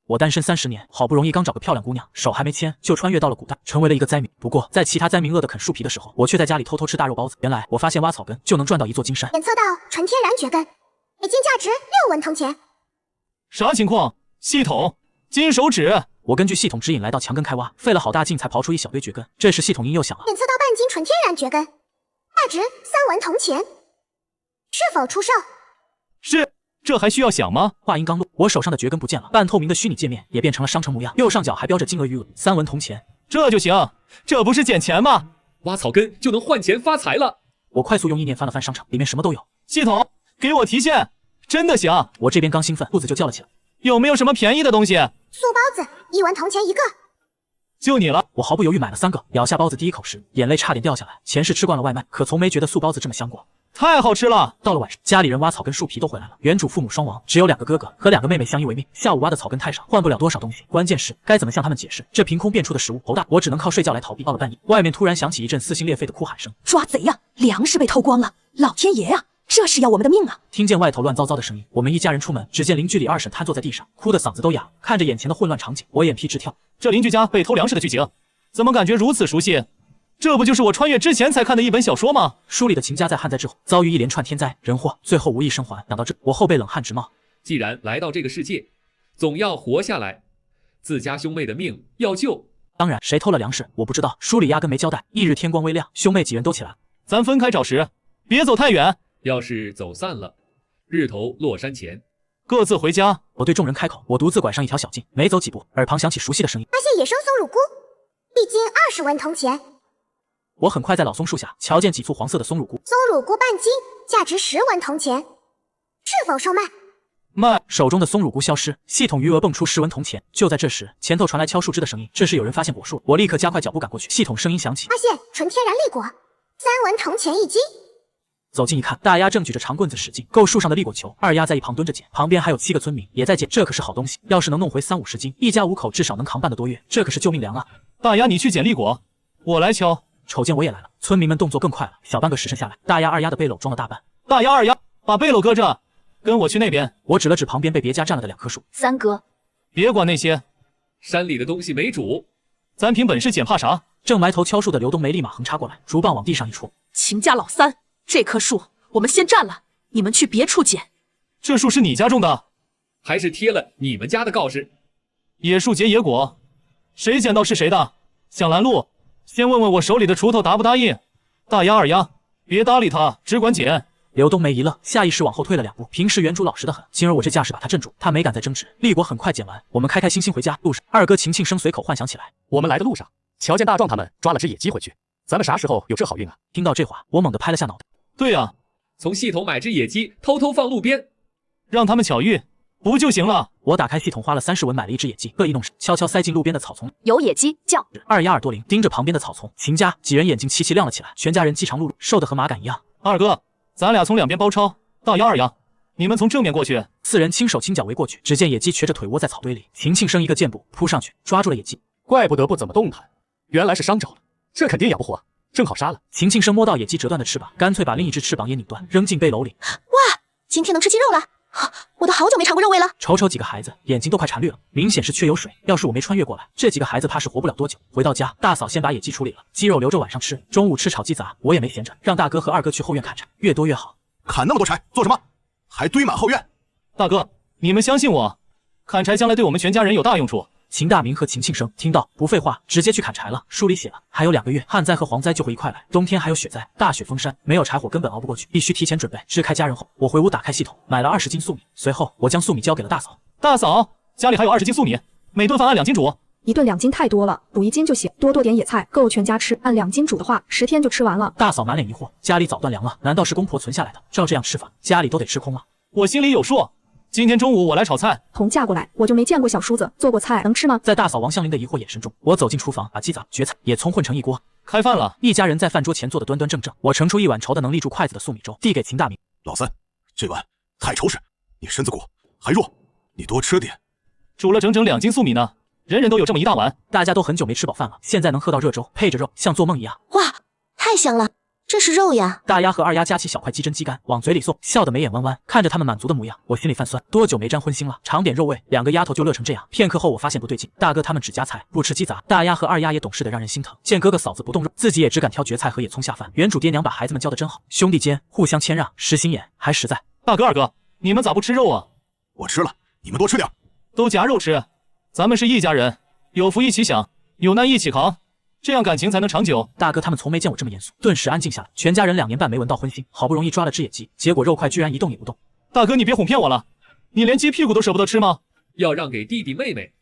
我单身30年，好不容易刚找个漂亮姑娘，手还没牵就穿越到了古代，成为了一个灾民。不过在其他灾民饿得啃树皮的时候，我却在家里偷偷吃大肉包子。原来我发现挖草根就能赚到一座金山。检测到纯天然蕨根，每斤价值6文铜钱。啥情况？系统，金手指。我根据系统指引来到墙根开挖，费了好大劲才刨出一小堆蕨根。这时系统音又响了，检测到半斤纯天然蕨根，价值3文铜钱，是否出售？是。这还需要想吗？话音刚落，我手上的蕨根不见了，半透明的虚拟界面也变成了商城模样，右上角还标着金额余额3文铜钱。这就行，这不是捡钱吗？挖草根就能换钱发财了。我快速用意念翻了翻商场，里面什么都有。系统，给我提现，真的行！我这边刚兴奋，肚子就叫了起来。有没有什么便宜的东西？素包子1文铜钱一个。就你了，我毫不犹豫买了3个，咬下包子第一口时，眼泪差点掉下来。前世吃惯了外卖，可从没觉得素包子这么香过。太好吃了！到了晚上，家里人挖草根树皮都回来了。原主父母双亡，只有2个哥哥和2个妹妹相依为命。下午挖的草根太少，换不了多少东西。关键是该怎么向他们解释这凭空变出的食物？头大，我只能靠睡觉来逃避。到了半夜，外面突然响起一阵撕心裂肺的哭喊声：“抓贼呀！粮食被偷光了！老天爷呀！这是要我们的命啊！”听见外头乱糟糟的声音，我们一家人出门，只见邻居李二婶瘫坐在地上，哭得嗓子都哑了。看着眼前的混乱场景，我眼皮直跳。这邻居家被偷粮食的剧情，怎么感觉如此熟悉？这不就是我穿越之前才看的一本小说吗？书里的秦家在旱灾之后遭遇一连串天灾人祸，最后无一生还。想到这，我后背冷汗直冒。既然来到这个世界，总要活下来，自家兄妹的命要救。当然，谁偷了粮食我不知道，书里压根没交代。翌日天光微亮，兄妹几人都起来了。咱分开找食，别走太远。要是走散了，日头落山前，各自回家。我对众人开口，我独自拐上一条小径，没走几步，耳旁响起熟悉的声音：发现野生松乳菇，一斤20文铜钱。我很快在老松树下瞧见几簇黄色的松乳菇，松乳菇半斤，价值10文铜钱，是否售卖？卖。手中的松乳菇消失，系统余额蹦出10文铜钱。就在这时，前头传来敲树枝的声音，这是有人发现果树。我立刻加快脚步赶过去，系统声音响起：发现纯天然栗果，3文铜钱一斤。走近一看，大丫正举着长棍子使劲够树上的栗果球，二丫在一旁蹲着捡，旁边还有7个村民也在捡。这可是好东西，要是能弄回30-50斤，一家5口至少能扛半个多月，这可是救命粮啊！大丫你去捡栗果，我来敲。瞅见我也来了，村民们动作更快了，小半个时辰下来，大丫二丫的背篓装了大半。大丫二丫，把背篓搁这，跟我去那边。我指了指旁边被别家占了的2棵树。三哥，别管那些，山里的东西没主，咱凭本事捡怕啥？正埋头敲树的刘冬梅立马横插过来，竹棒往地上一戳。秦家老三，这棵树我们先占了，你们去别处捡。这树是你家种的，还是贴了你们家的告示？野树结野果，谁捡到是谁的。想拦路，先问问我手里的锄头答不答应。大丫二丫，别搭理他，只管捡。刘冬梅一愣，下意识往后退了2步。平时原主老实得很，今儿我这架势把他镇住，他没敢再争执。栗果很快捡完，我们开开心心回家。路上，二哥秦庆生随口幻想起来，我们来的路上，瞧见大壮他们抓了只野鸡回去，咱们啥时候有这好运啊？听到这话，我猛地拍了下脑袋。对呀，从系统买只野鸡，偷偷放路边，让他们巧遇，不就行了？我打开系统，花了30文买了一只野鸡，各一弄手，悄悄塞进路边的草丛。有野鸡叫。二丫耳朵灵，盯着旁边的草丛。秦家几人眼睛齐齐亮了起来，全家人饥肠辘辘，瘦得和马杆一样。二哥，咱俩从两边包抄。大丫二丫，你们从正面过去。4人轻手轻脚围过去，只见野鸡瘸着腿窝在草堆里。秦庆生一个箭步扑上去，抓住了野鸡。怪不得不怎么动弹，原来是伤着了，这肯定养不活，正好杀了。秦庆生摸到野鸡折断的翅膀，干脆把另一只翅膀也拧断，扔进背篓里。哇，今天能吃鸡肉了！我都好久没尝过肉味了。瞅瞅几个孩子，眼睛都快馋绿了，明显是缺油水。要是我没穿越过来，这几个孩子怕是活不了多久。回到家，大嫂先把野鸡处理了，鸡肉留着晚上吃。中午吃炒鸡杂，我也没闲着，让大哥和二哥去后院砍柴，越多越好。砍那么多柴做什么？还堆满后院。大哥，你们相信我，砍柴将来对我们全家人有大用处。秦大明和秦庆生听到不废话，直接去砍柴了。书里写了，还有2个月，旱灾和蝗灾就会一块来，冬天还有雪灾，大雪封山，没有柴火根本熬不过去，必须提前准备。支开家人后，我回屋打开系统，买了20斤粟米，随后我将粟米交给了大嫂。大嫂，家里还有20斤粟米，每顿饭按2斤煮。1顿2斤太多了，补1斤就行，多点野菜，够全家吃。按2斤煮的话，10天就吃完了。大嫂满脸疑惑，家里早断粮了，难道是公婆存下来的？照这样吃法，家里都得吃空了。我心里有数，今天中午我来炒菜。从嫁过来，我就没见过小叔子做过菜，能吃吗？在大嫂王香菱的疑惑眼神中，我走进厨房，把鸡杂、蕨菜、野葱混成一锅，开饭了。一家人在饭桌前坐得端端正正。我盛出一碗稠的能立住筷子的粟米粥，递给秦大明。老三，这碗太稠实，你身子骨还弱，你多吃点。煮了整整2斤粟米呢，人人都有这么一大碗。大家都很久没吃饱饭了，现在能喝到热粥，配着肉，像做梦一样。哇，太香了！这是肉呀！大鸭和二鸭夹起小块鸡胗鸡肝往嘴里送，笑得眉眼弯弯。看着他们满足的模样，我心里泛酸。多久没沾荤腥了？尝点肉味，两个丫头就乐成这样。片刻后，我发现不对劲，大哥他们只夹菜不吃鸡杂，大鸭和二鸭也懂事的让人心疼。见哥哥嫂子不动肉，自己也只敢挑蕨菜和野葱下饭。原主爹娘把孩子们教得真好，兄弟间互相谦让，实心眼还实在。大哥二哥，你们咋不吃肉啊？我吃了，你们多吃点。都夹肉吃，咱们是一家人，有福一起享，有难一起扛。这样感情才能长久。大哥他们从没见我这么严肃，顿时安静下来。全家人2年半没闻到荤腥，好不容易抓了只野鸡，结果肉块居然一动也不动。大哥，你别哄骗我了，你连鸡屁股都舍不得吃吗？要让给弟弟妹妹。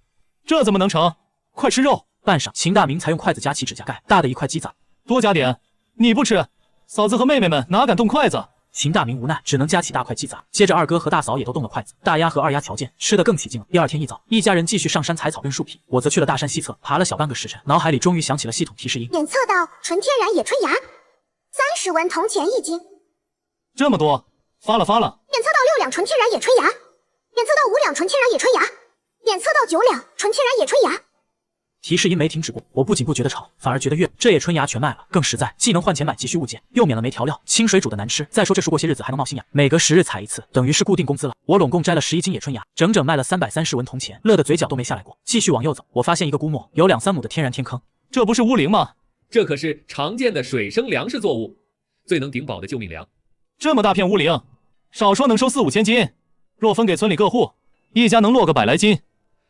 这怎么能成？快吃肉！半晌，秦大明才用筷子夹起指甲盖大的一块鸡杂，多加点。你不吃，嫂子和妹妹们哪敢动筷子？秦大明无奈，只能夹起大块鸡杂。接着二哥和大嫂也都动了筷子。大鸭和二鸭瞧见，吃得更起劲了。第二天一早，一家人继续上山采草跟树皮，我则去了大山西侧，爬了小半个时辰，脑海里终于响起了系统提示音。检测到纯天然野春芽，30文铜钱1斤。这么多，发了。检测到6两纯天然野春芽，检测到5两纯天然野春芽，检测到9两纯天然野春芽。提示音没停止过，我不仅不觉得吵，反而觉得悦。这野春芽全卖了，更实在，既能换钱买急需物件，又免了没调料，清水煮的难吃。再说这树过些日子还能冒新芽，每隔10日采一次，等于是固定工资了。我拢共摘了11斤野春芽，整整卖了330文铜钱，乐得嘴角都没下来过。继续往右走，我发现一个估摸有2、3亩的天然天坑，这不是乌灵吗？这可是常见的水生粮食作物，最能顶饱的救命粮。这么大片乌灵，少说能收4、5千斤，若分给村里各户，一家能落个100来斤。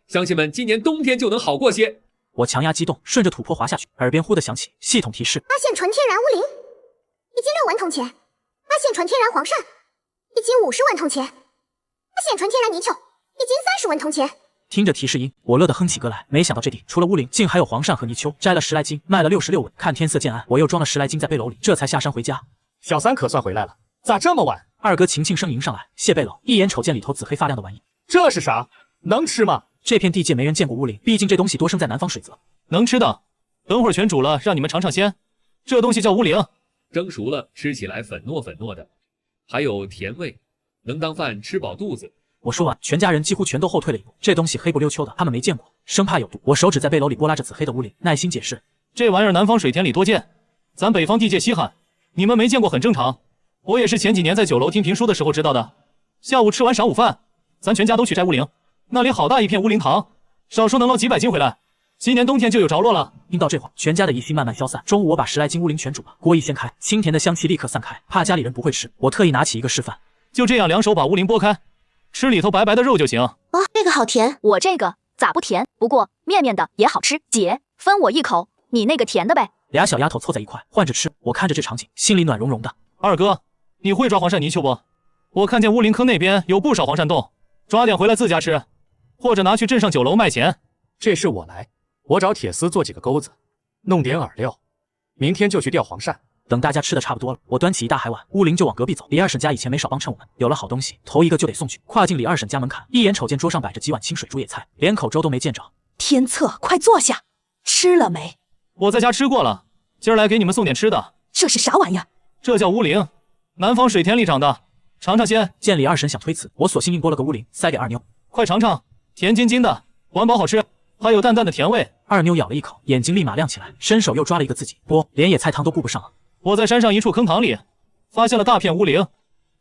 乡亲们今年冬天就能好过些。我强压激动，顺着土坡滑下去，耳边忽地响起系统提示：发现纯天然乌灵，1斤6文铜钱；发现纯天然黄鳝，1斤50文铜钱；发现纯天然泥鳅，1斤30文铜钱。听着提示音，我乐得哼起歌来。没想到这地除了乌灵，竟还有黄鳝和泥鳅，摘了10来斤，卖了66文。看天色渐暗，我又装了10来斤在背篓里，这才下山回家。小三可算回来了，咋这么晚？二哥秦庆生迎上来，卸背篓，一眼瞅见里头紫黑发亮的玩意，这是啥？能吃吗？这片地界没人见过乌灵，毕竟这东西多生在南方水泽。能吃的，等会儿全煮了，让你们尝尝鲜。这东西叫乌灵，蒸熟了，吃起来粉糯粉糯的，还有甜味，能当饭吃饱肚子。我说完，全家人几乎全都后退了一步。这东西黑不溜秋的，他们没见过，生怕有毒。我手指在背篓里拨拉着紫黑的乌灵，耐心解释：这玩意儿南方水田里多见，咱北方地界稀罕，你们没见过很正常。我也是前几年在酒楼听评书的时候知道的。下午吃完晌午饭，咱全家都去摘乌灵，那里好大一片乌灵塘，少说能捞几百斤回来。今年冬天就有着落了。听到这话，全家的疑心慢慢消散。中午我把10来斤乌灵全煮了，锅一掀开，清甜的香气立刻散开，怕家里人不会吃，我特意拿起一个示范，就这样2手把乌灵剥开，吃里头白白的肉就行。哇，这个好甜！我这个咋不甜？不过面面的也好吃。姐，分我一口，你那个甜的呗。俩小丫头凑在一块换着吃，我看着这场景，心里暖融融的。二哥，你会抓黄鳝泥鳅不？我看见乌灵坑那边有不少黄鳝洞，抓点回来自家吃，或者拿去镇上酒楼卖钱。这事我来，我找铁丝做几个钩子，弄点饵料，明天就去钓黄鳝。等大家吃的差不多了，我端起一大海碗，乌灵就往隔壁走。李二婶家以前没少帮衬我们，有了好东西，头一个就得送去。跨进李二婶家门槛，一眼瞅见桌上摆着几碗清水煮野菜，连口粥都没见着。天策，快坐下，吃了没？我在家吃过了，今儿来给你们送点吃的。这是啥玩意儿？这叫乌灵，南方水田里长的，尝尝鲜。见李二婶想推辞，我索性硬剥了个乌灵，塞给二妞。快尝尝，甜津津的，管饱好吃，还有淡淡的甜味。二妞咬了一口，眼睛立马亮起来，伸手又抓了一个自己剥，连野菜汤都顾不上了。我在山上一处坑塘里发现了大片乌灵，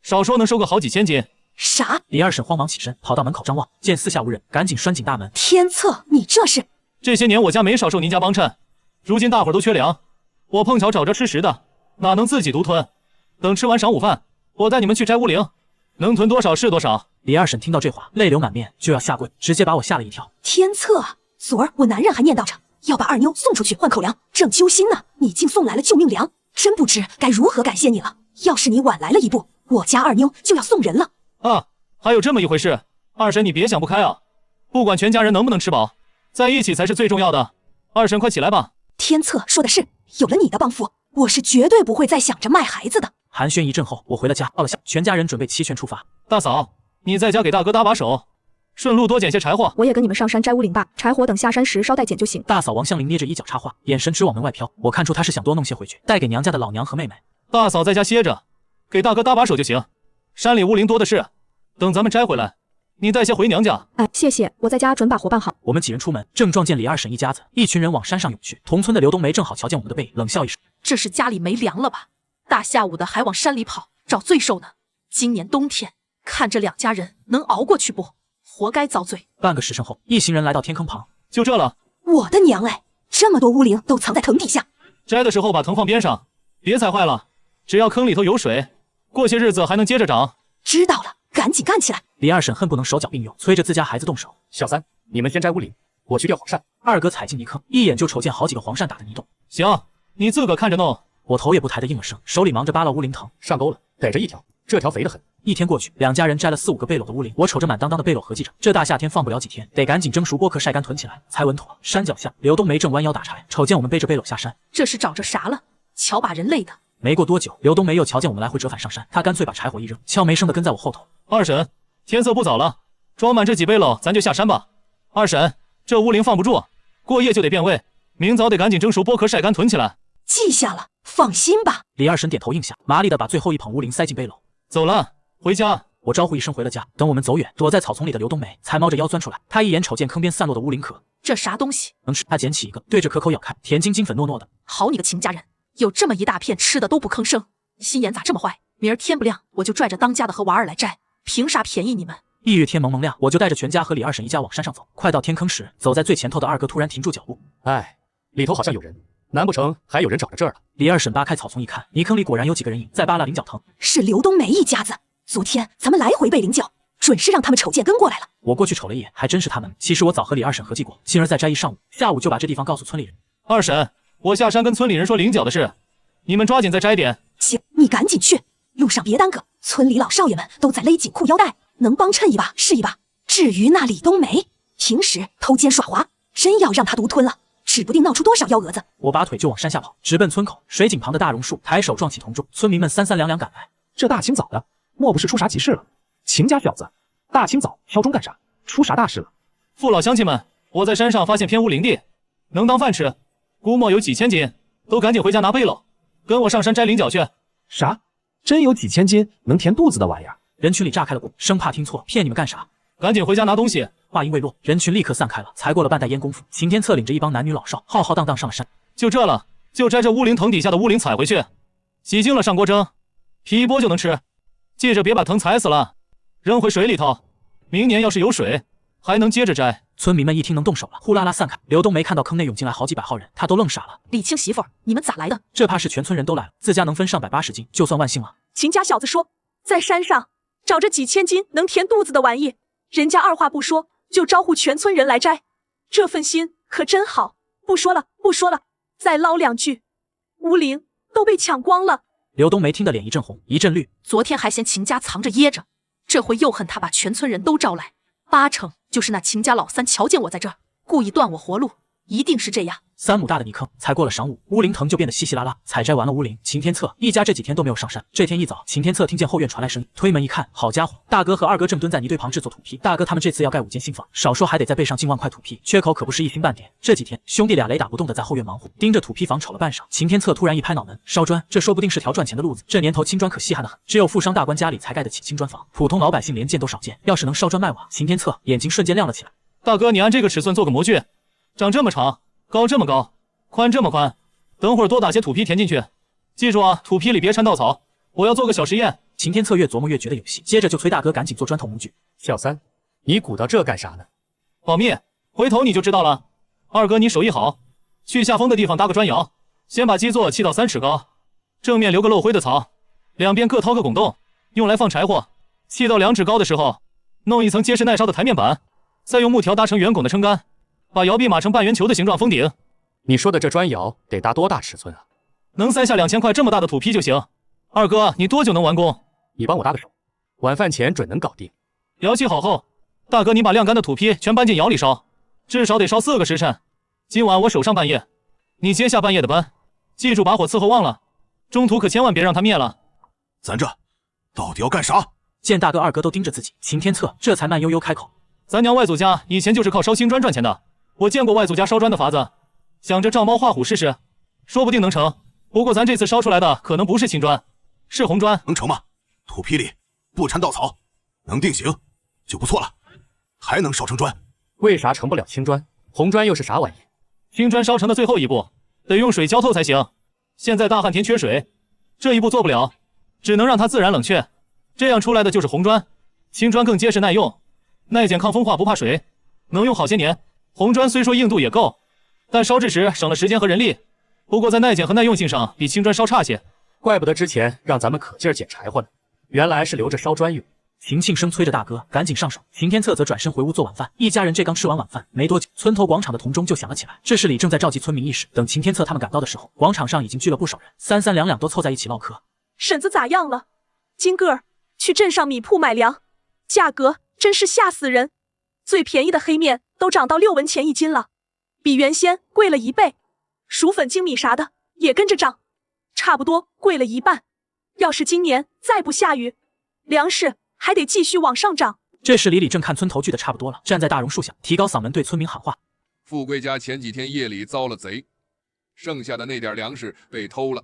少说能收个好几千斤。啥？李二婶慌忙起身，跑到门口张望，见四下无人，赶紧拴紧大门。天策，你这是？这些年我家没少受您家帮衬，如今大伙儿都缺粮，我碰巧找着吃食的，哪能自己独吞？等吃完晌午饭，我带你们去摘乌灵，能囤多少是多少。李二婶听到这话，泪流满面，就要下跪，直接把我吓了一跳。天策，昨儿我男人还念叨着要把二妞送出去换口粮，正揪心呢，你竟送来了救命粮，真不知该如何感谢你了。要是你晚来了一步，我家二妞就要送人了。啊，还有这么一回事？二婶你别想不开啊，不管全家人能不能吃饱，在一起才是最重要的。二婶快起来吧。天策说的是，有了你的帮扶，我是绝对不会再想着卖孩子的。寒暄一阵后，我回了家，到了下，全家人准备齐全出发。大嫂，你在家给大哥搭把手，顺路多捡些柴火。我也跟你们上山摘乌灵吧，柴火等下山时捎带捡就行。大嫂王香菱捏着衣角插话，眼神直往门外飘。我看出她是想多弄些回去，带给娘家的老娘和妹妹。大嫂在家歇着，给大哥搭把手就行。山里乌灵多的是，等咱们摘回来，你带些回娘家。哎，谢谢，我在家准把活办好。我们几人出门，正撞见李二婶一家子，一群人往山上涌去。同村的刘冬梅正好瞧见我们的背影，冷笑一声：“这是家里没粮了吧？大下午的还往山里跑找罪受呢。今年冬天，看这两家人能熬过去不？活该遭罪。半个时辰后，一行人来到天坑旁，就这了。我的娘哎，这么多巫灵都藏在藤底下。摘的时候把藤放边上，别踩坏了。只要坑里头有水，过些日子还能接着长。知道了，赶紧干起来。李二婶恨不能手脚并用，催着自家孩子动手。小三，你们先摘乌灵，我去钓黄鳝。二哥踩进泥坑，一眼就瞅见好几个黄鳝打的泥洞。行，你自个看着弄。我头也不抬的应了声，手里忙着扒拉乌灵藤。上钩了，逮着一条，这条肥得很。一天过去，两家人摘了4、5个背篓的乌灵。我瞅着满当当的背篓，合计着这大夏天放不了几天，得赶紧蒸熟剥壳晒干囤起来才稳妥。山脚下，刘冬梅正弯腰打柴，瞅见我们背着背篓下山，这是找着啥了？瞧把人累的。没过多久，刘冬梅又瞧见我们来回折返上山，她干脆把柴火一扔，悄没声的跟在我后头。二婶，天色不早了，装满这几背篓，咱就下山吧。二婶，这乌灵放不住，过夜就得变味，明早得赶紧蒸熟剥壳晒干囤起来。记下了，放心吧。李二婶点头应下，麻利的把最后一捧乌灵塞进背篓。走了，回家。我招呼一声回了家。等我们走远，躲在草丛里的刘冬梅才猫着腰钻出来，她一眼瞅见坑边散落的乌灵壳，这啥东西？能吃。她捡起一个，对着壳口咬开，甜津津粉糯糯的。好你个秦家人，有这么一大片吃的都不吭声，心眼咋这么坏？明儿天不亮我就拽着当家的和娃儿来摘，凭啥便宜你们？一月天蒙蒙亮，我就带着全家和李二婶一家往山上走。快到天坑时，走在最前头的二哥突然停住脚步。哎，里头好像有人，难不成还有人找着这儿了？李二婶扒开草丛一看，泥坑里果然有几个人影，在扒拉菱角藤。是刘冬梅一家子。昨天咱们来回背菱角，准是让他们瞅见跟过来了。我过去瞅了一眼，还真是他们。其实我早和李二婶合计过，今儿再摘一上午，下午就把这地方告诉村里人。二婶，我下山跟村里人说菱角的事，你们抓紧再摘点。行，你赶紧去，路上别耽搁。村里老少爷们都在勒紧裤腰带，能帮衬一把是一把。至于那李冬梅，平时偷奸耍滑，真要让他独吞了，指不定闹出多少幺蛾子。我拔腿就往山下跑，直奔村口。水井旁的大榕树抬手撞起铜钟，村民们三三两两赶来。这大清早的，莫不是出啥急事了？秦家小子，大清早敲钟干啥？出啥大事了？父老乡亲们，我在山上发现片乌灵地，能当饭吃，估摸有几千斤，都赶紧回家拿背篓，跟我上山摘菱角去。啥？真有几千斤能填肚子的玩意儿？人群里炸开了锅，生怕听错，骗你们干啥？赶紧回家拿东西。话音未落，人群立刻散开了。才过了半袋烟功夫，秦天策领着一帮男女老少，浩浩荡荡上了山。就这了，就摘这乌灵藤底下的乌灵采回去，洗净了上锅蒸，皮一剥就能吃。记着别把藤踩死了，扔回水里头。明年要是有水，还能接着摘。村民们一听能动手了，呼啦啦散开。刘冬梅看到坑内涌进来好几百号人，她都愣傻了。李清媳妇儿，你们咋来的？这怕是全村人都来了，自家能分上180斤，就算万幸了。秦家小子说，在山上找着几千斤能填肚子的玩意，人家二话不说就招呼全村人来摘，这份心可真好。不说了，不说了，再唠两句，乌灵都被抢光了。刘冬梅听得脸一阵红一阵绿，昨天还嫌秦家藏着掖着，这回又恨他把全村人都招来，8成就是那秦家老三瞧见我在这儿，故意断我活路，一定是这样。3亩大的泥坑，才过了晌午，乌灵藤就变得稀稀拉拉。采摘完了乌灵，秦天策一家这几天都没有上山。这天一早，秦天策听见后院传来声音，推门一看，好家伙，大哥和二哥正蹲在泥堆旁制作土坯。大哥他们这次要盖5间新房，少说还得再备上近万块土坯，缺口可不是一星半点。这几天，兄弟俩雷打不动的在后院忙活，盯着土坯房瞅了半晌。秦天策突然一拍脑门，烧砖，这说不定是条赚钱的路子。这年头青砖可稀罕得很，只有富商大官家里才盖得起青砖房，普通老百姓连见都少见。要是能烧砖卖瓦，秦天策眼睛瞬间亮了起来。大哥，你按这个尺寸做个模具，长这么长，高这么高，宽这么宽，等会儿多打些土坯填进去，记住啊，土坯里别掺稻草。我要做个小实验。秦天策越琢磨越觉得有戏，接着就催大哥赶紧做砖头模具。小三，你鼓捣这干啥呢？保密，回头你就知道了。二哥，你手艺好，去下风的地方搭个砖窑，先把基座砌到3尺高，正面留个漏灰的槽，两边各掏个拱洞，用来放柴火。砌到2尺高的时候，弄一层结实耐烧的台面板，再用木条搭成圆拱的撑杆，把窑壁码成半圆球的形状封顶。你说的这砖窑得搭多大尺寸啊？能塞下2000块这么大的土坯就行。二哥，你多久能完工？你帮我搭个手，晚饭前准能搞定。窑砌好后，大哥你把晾干的土坯全搬进窑里烧，至少得烧4个时辰。今晚我守上半夜，你接下半夜的班，记住把火伺候旺了，中途可千万别让它灭了。咱这到底要干啥？见大哥二哥都盯着自己，秦天策这才慢悠悠开口：咱娘外祖家以前就是靠烧青砖赚钱的，我见过外祖家烧砖的法子，想着照猫画虎试试，说不定能成。不过咱这次烧出来的可能不是青砖，是红砖。能成吗？土坯里不掺稻草，能定型就不错了，还能烧成砖。为啥成不了青砖？红砖又是啥玩意？青砖烧成的最后一步得用水浇透才行。现在大旱天缺水，这一步做不了，只能让它自然冷却，这样出来的就是红砖。青砖更结实耐用，耐碱抗风化不怕水，能用好些年。红砖虽说硬度也够，但烧制时省了时间和人力，不过在耐碱和耐用性上比青砖稍差些。怪不得之前让咱们可劲儿捡柴火呢，原来是留着烧砖用。秦庆生催着大哥赶紧上手，秦天策则转身回屋做晚饭。一家人这刚吃完晚饭没多久，村头广场的铜钟就响了起来。这时李正在召集村民议事。等秦天策他们赶到的时候，广场上已经聚了不少人，三三两两都凑在一起唠嗑。婶子咋样了？金个儿，去镇上米铺买粮，价格真是吓死人，最便宜的黑面都涨到6文钱一斤了，比原先贵了1倍。薯粉、精米啥的也跟着涨，差不多贵了1半。要是今年再不下雨，粮食还得继续往上涨。这时李正看村头聚的差不多了，站在大榕树下，提高嗓门对村民喊话：富贵家前几天夜里遭了贼，剩下的那点粮食被偷了，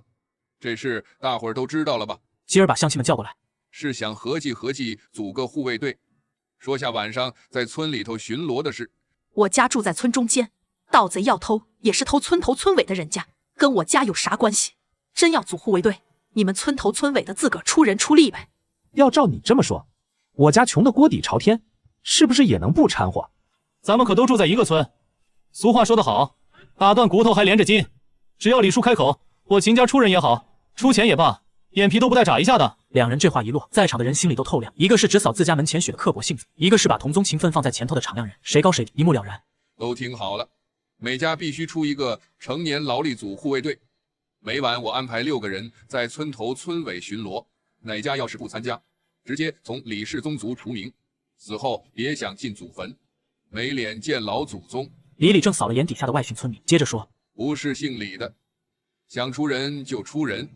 这事大伙儿都知道了吧？今儿把乡亲们叫过来，是想合计合计，组个护卫队，说下晚上在村里头巡逻的事。我家住在村中间，盗贼要偷也是偷村头村尾的人家，跟我家有啥关系？真要组护卫队，你们村头村尾的自个儿出人出力呗。要照你这么说，我家穷的锅底朝天，是不是也能不掺和？咱们可都住在一个村，俗话说得好，打断骨头还连着筋。只要李叔开口，我秦家出人也好，出钱也罢，眼皮都不带眨一下的。两人这话一落，在场的人心里都透亮，一个是只扫自家门前雪的刻薄性子，一个是把同宗情分放在前头的敞亮人，谁高谁低一目了然。都听好了，每家必须出一个成年劳力组护卫队，每晚我安排6个人在村头村尾巡逻，哪家要是不参加，直接从李氏宗族除名，死后别想进祖坟，没脸见老祖宗。李正扫了眼底下的外姓村民，接着说：不是姓李的，想出人就出人，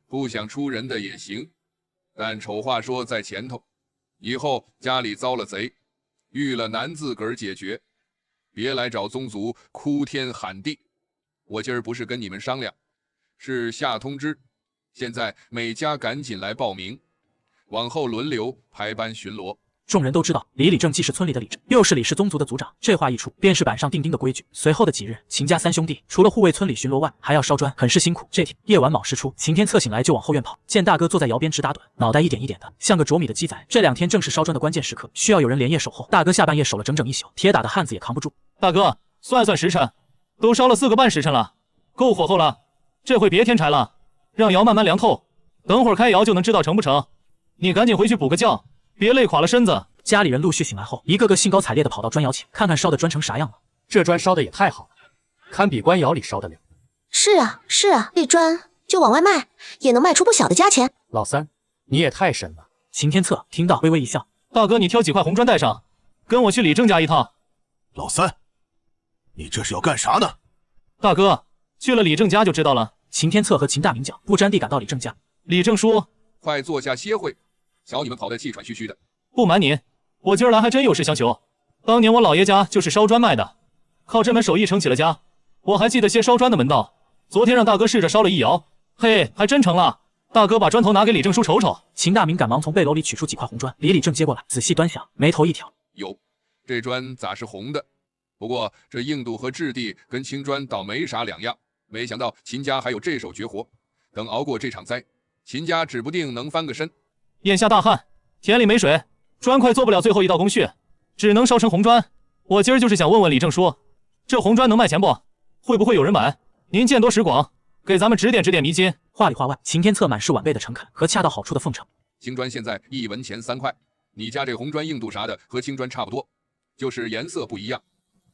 不想出人的也行，但丑话说在前头，以后家里遭了贼，遇了难自个儿解决，别来找宗族哭天喊地。我今儿不是跟你们商量，是下通知，现在每家赶紧来报名，往后轮流排班巡逻。众人都知道李正既是村里的李正，又是李氏宗族的族长，这话一出，便是板上钉钉的规矩。随后的几日，秦家3兄弟除了护卫村里巡逻外，还要烧砖，很是辛苦。这天夜晚卯时出，秦天策醒来就往后院跑，见大哥坐在窑边直打盹，脑袋一点一点的，像个啄米的鸡仔。这2天正是烧砖的关键时刻，需要有人连夜守候。大哥下半夜守了整整1宿，铁打的汉子也扛不住。大哥，算算时辰，都烧了4个半时辰了，够火候了。这回别添柴了，让窑慢慢凉透，等会儿开窑就能知道成不成。你赶紧回去补个觉，别累垮了身子。家里人陆续醒来后，一个个兴高采烈地跑到砖窑前，看看烧的砖成啥样了。这砖烧的也太好了，堪比官窑里烧的灵。是啊，是啊，这砖就往外卖，也能卖出不小的价钱。老三，你也太神了。秦天策听到微微一笑：大哥，你挑几块红砖带上，跟我去李正家一趟。老三，你这是要干啥呢？大哥，去了李正家就知道了。秦天策和秦大明脚不沾地赶到李正家。李正叔，快坐下歇会，瞧你们跑得气喘吁吁的。不瞒您，我今儿来还真有事相求。当年我老爷家就是烧砖卖的，靠这门手艺成起了家。我还记得些烧砖的门道，昨天让大哥试着烧了一窑，嘿，还真成了。大哥把砖头拿给李正叔瞅瞅。秦大明赶忙从背篓里取出几块红砖，李正接过来，仔细端详，眉头一挑：哟，这砖咋是红的？不过这硬度和质地跟青砖倒没啥两样。没想到秦家还有这手绝活，等熬过这场灾，秦家指不定能翻个身。眼下大旱，田里没水，砖块做不了最后一道工序，只能烧成红砖。我今儿就是想问问李正叔，这红砖能卖钱不？会不会有人买？您见多识广，给咱们指点指点迷津。话里话外，秦天策满是晚辈的诚恳和恰到好处的奉承。青砖现在1文钱3块，你家这红砖硬度啥的和青砖差不多，就是颜色不一样，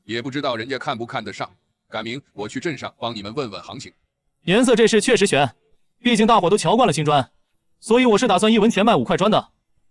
也不知道人家看不看得上。赶明我去镇上帮你们问问行情。颜色这事确实悬，毕竟大伙都瞧惯了青砖，所以我是打算1文钱卖5块砖的。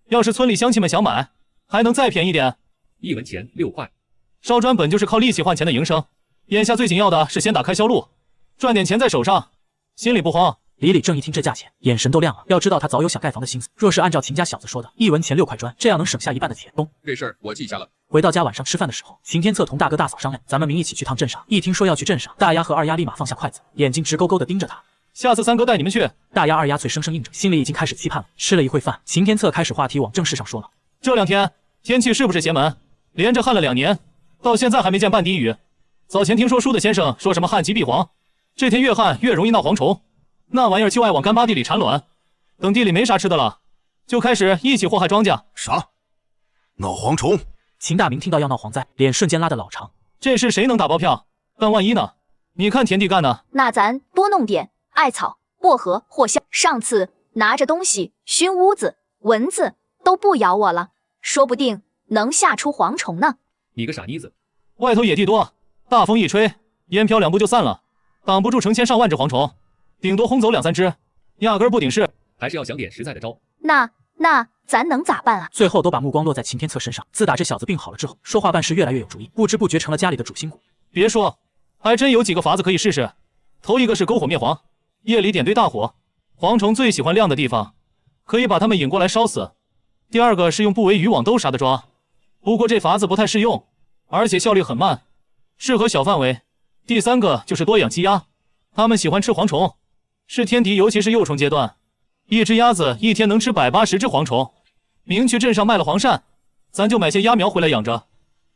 要是村里乡亲们想买，还能再便宜点，1文钱6块。烧砖本就是靠力气换钱的营生，眼下最紧要的是先打开销路，赚点钱在手上，心里不慌。李正一听这价钱，眼神都亮了。要知道他早有想盖房的心思，若是按照秦家小子说的，1文钱6块砖，这样能省下1半的钱。咚，这事儿我记下了。回到家晚上吃饭的时候，秦天策同大哥大嫂商量，咱们明一起去趟镇上。一听说要去镇上，大丫和二丫立马放下筷子，眼睛直勾勾地盯着他。下次三哥带你们去。大丫二丫脆生生应着，心里已经开始期盼了。吃了一会饭，秦天策开始话题往正事上说了。这2天天气是不是邪门？连着旱了2年，到现在还没见半滴雨。早前听说舒的先生说什么旱极必黄，这天越旱越容易闹蝗虫，那玩意儿就爱往干巴地里产卵，等地里没啥吃的了，就开始一起祸害庄稼。啥？闹蝗虫？秦大明听到要闹蝗灾，脸瞬间拉得老长。这事谁能打包票？但万一呢？你看田地干的。那咱多弄点艾草、薄荷、藿香。上次拿着东西熏屋子，蚊子都不咬我了，说不定能吓出蝗虫呢。你个傻妮子！外头野地多，大风一吹，烟飘2步就散了，挡不住成千上万只蝗虫，顶多轰走2、3只，压根不顶事。还是要想点实在的招。那咱能咋办啊？最后都把目光落在秦天策身上。自打这小子病好了之后，说话办事越来越有主意，不知不觉成了家里的主心骨。别说，还真有几个法子可以试试。头一个是篝火灭蝗，夜里点堆大火，蝗虫最喜欢亮的地方，可以把它们引过来烧死。第二个是用不围渔网兜啥的抓，不过这法子不太适用，而且效率很慢，适合小范围。第三个就是多养鸡鸭，它们喜欢吃蝗虫，是天敌，尤其是幼虫阶段。一只鸭子一天能吃180只蝗虫。明去镇上卖了黄鳝，咱就买些鸭苗回来养着，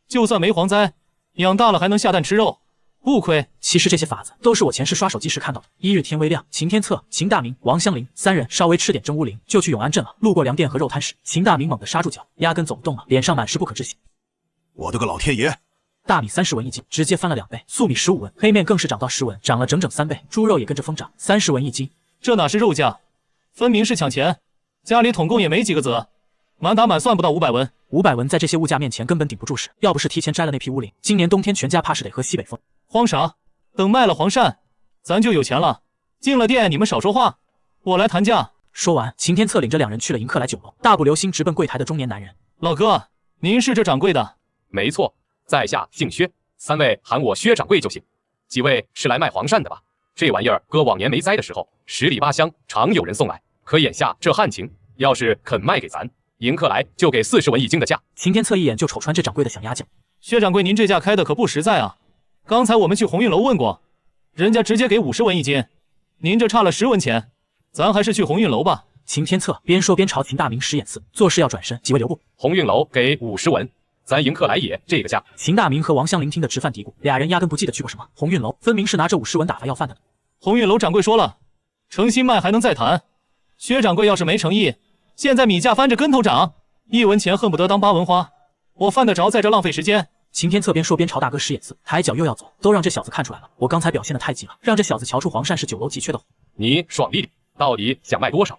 就算没蝗灾，养大了还能下蛋吃肉，不亏。其实这些法子都是我前世刷手机时看到的。一日天微亮，秦天策、秦大明、王香林3人稍微吃点蒸乌灵，就去永安镇了。路过粮店和肉摊时，秦大明猛地刹住脚，压根走不动了，脸上满是不可置信。我的个老天爷！大米30文一斤，直接翻了2倍；粟米15文，黑面更是涨到10文，涨了整整3倍。猪肉也跟着疯涨，30文一斤。这哪是肉价，分明是抢钱。家里统共也没几个子，满打满算不到500文。500文在这些物价面前根本顶不住事，要不是提前摘了那批乌灵，今年冬天全家怕是得喝西北风。慌啥？等卖了黄鳝，咱就有钱了。进了店你们少说话，我来谈价。说完，秦天策领着2人去了迎客来酒楼，大步流星直奔柜台的中年男人。老哥，您是这掌柜的？没错，在下姓薛，3位喊我薛掌柜就行。几位是来卖黄鳝的吧？这玩意儿搁往年没栽的时候，10里8乡常有人送来，可眼下这旱情，要是肯卖给咱，迎客来就给40文一斤的价。秦天策一眼就瞅穿这掌柜的想压价。薛掌柜，您这价开的可不实在啊！刚才我们去鸿运楼问过，人家直接给50文一斤，您这差了10文钱，咱还是去鸿运楼吧。秦天策边说边朝秦大明使眼色，做事要转身，几位留步。鸿运楼给50文，咱迎客来也这个价。秦大明和王香林听得直犯嘀咕，俩人压根不记得去过什么鸿运楼，分明是拿着50文打发要饭的呢。鸿运楼掌柜说了，诚心卖还能再谈。薛掌柜要是没诚意，现在米价翻着跟头涨，1文钱恨不得当8文花，我犯得着在这浪费时间？秦天策边说边朝大哥使眼色，抬脚又要走，都让这小子看出来了，我刚才表现得太急了，让这小子瞧出黄鳝是酒楼急缺的货。你爽利，到底想卖多少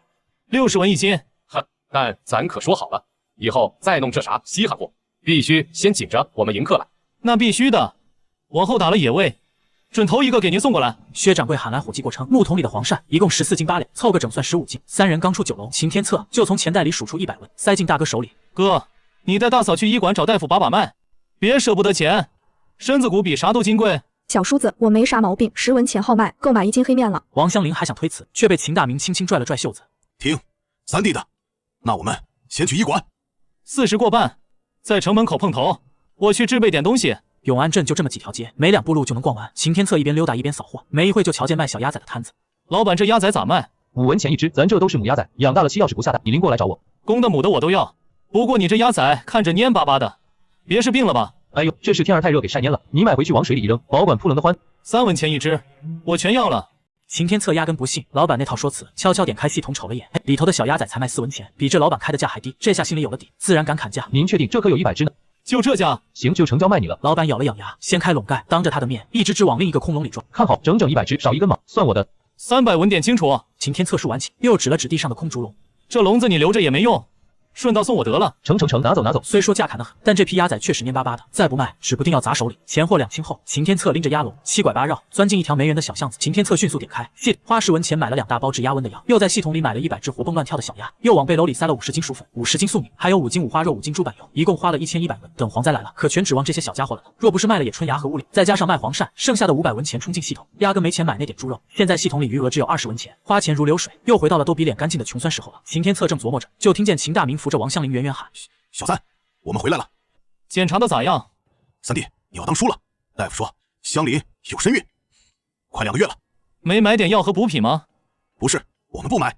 ？60文一斤。哼，但咱可说好了，以后再弄这啥稀罕货，必须先紧着我们迎客来。那必须的，往后打了野味，准头一个给您送过来。薛掌柜喊来伙计过称，木桶里的黄鳝一共14斤8两，凑个整算15斤。3人刚出酒楼，秦天策就从钱袋里数出100文，塞进大哥手里。哥，你带大嫂去医馆找大夫把脉，别舍不得钱，身子骨比啥都金贵。小叔子，我没啥毛病，10文钱号脉，够买1斤黑面了。王香林还想推辞，却被秦大明轻轻拽了拽袖子。停，三弟的，那我们先去医馆。40过半，在城门口碰头，我去置备点东西。永安镇就这么几条街，没2步路就能逛完。秦天策一边溜达一边扫货，没一会就瞧见卖小鸭仔的摊子。老板，这鸭仔咋卖？5文钱一只，咱这都是母鸭仔，养大了期要是不下蛋，你拎过来找我。公的母的我都要，不过你这鸭仔看着蔫巴巴的，别是病了吧？哎呦，这是天儿太热给晒蔫了，你买回去往水里一扔，保管扑棱的欢。3文钱一只，我全要了。秦天策压根不信老板那套说辞，悄悄点开系统瞅了眼，里头的小鸭仔才卖4文钱，比这老板开的价还低。这下心里有了底，自然敢砍价。您确定这可有100只呢？就这价？行，就成交卖你了。老板咬了咬牙，掀开笼盖，当着他的面一只只往另一个空笼里装。看好，整整100只，少一根嘛，算我的。300文点清楚。秦天策数完起，又指了指地上的空竹笼，这笼子你留着也没用，顺道送我得了。成，拿走拿走。虽说价砍得很，但这批鸭仔确实蔫巴巴的，再不卖指不定要砸手里。钱货2清后，秦天策拎着鸭笼7拐8绕，钻进一条没人的小巷子。秦天策迅速点开，花10文钱买了2大包治鸭瘟的药，又在系统里买了100只活蹦乱跳的小鸭，又往背篓里塞了50斤薯粉、50斤粟米，还有5斤五花肉、5斤猪板油，一共花了1100文。等蝗灾来了，可全指望这些小家伙了呢。若不是卖了野春芽和乌灵，再加上卖黄鳝，剩下的500文钱冲进系统，压根没钱买那点猪肉。现在系统里余额只有20文钱，花钱如流水，又回到了都比脸干净的穷酸时候了。秦天策正琢磨着，就听见秦大明扶着王香林远远喊：“小三，我们回来了。检查的咋样？三弟，你要当叔了。大夫说香林有身孕，快2个月了。没买点药和补品吗？不是，我们不买，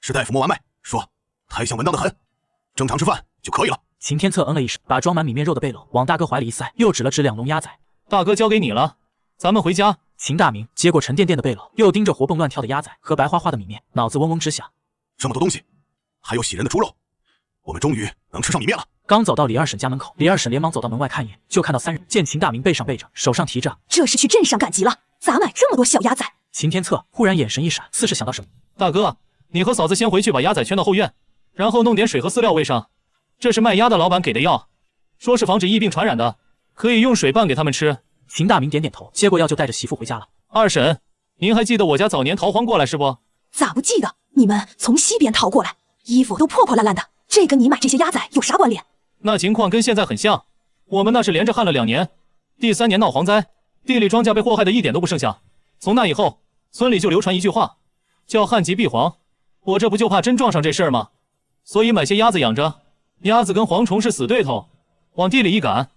是大夫摸完脉说胎相稳当的很，正常吃饭就可以了。”秦天策嗯了一声，把装满米面肉的背篓往大哥怀里一塞，又指了指2笼鸭仔：“大哥交给你了，咱们回家。”秦大明接过沉甸甸的背篓，又盯着活蹦乱跳的鸭仔和白花花的米面，脑子嗡嗡直响。这么多东西，还有喜人的猪肉，我们终于能吃上米面了。刚走到李二婶家门口，李二婶连忙走到门外看一眼，就看到3人，见秦大明背上背着，手上提着，这是去镇上赶集了，咋买这么多小鸭仔？秦天策忽然眼神一闪，似是想到什么。大哥，你和嫂子先回去把鸭仔圈到后院，然后弄点水和饲料喂上。这是卖鸭的老板给的药，说是防止疫病传染的，可以用水拌给他们吃。秦大明点点头，接过药就带着媳妇回家了。二婶，您还记得我家早年逃荒过来是不？咋不记得？你们从西边逃过来，衣服都破破烂烂的，这跟你买这些鸭仔有啥关联？那情况跟现在很像，我们那是连着旱了2年，第3年闹蝗灾，地里庄稼被祸害的一点都不剩下。从那以后，村里就流传一句话，叫旱疾避蝗。我这不就怕真撞上这事儿吗？所以买些鸭子养着。鸭子跟蝗虫是死对头，往地里一赶，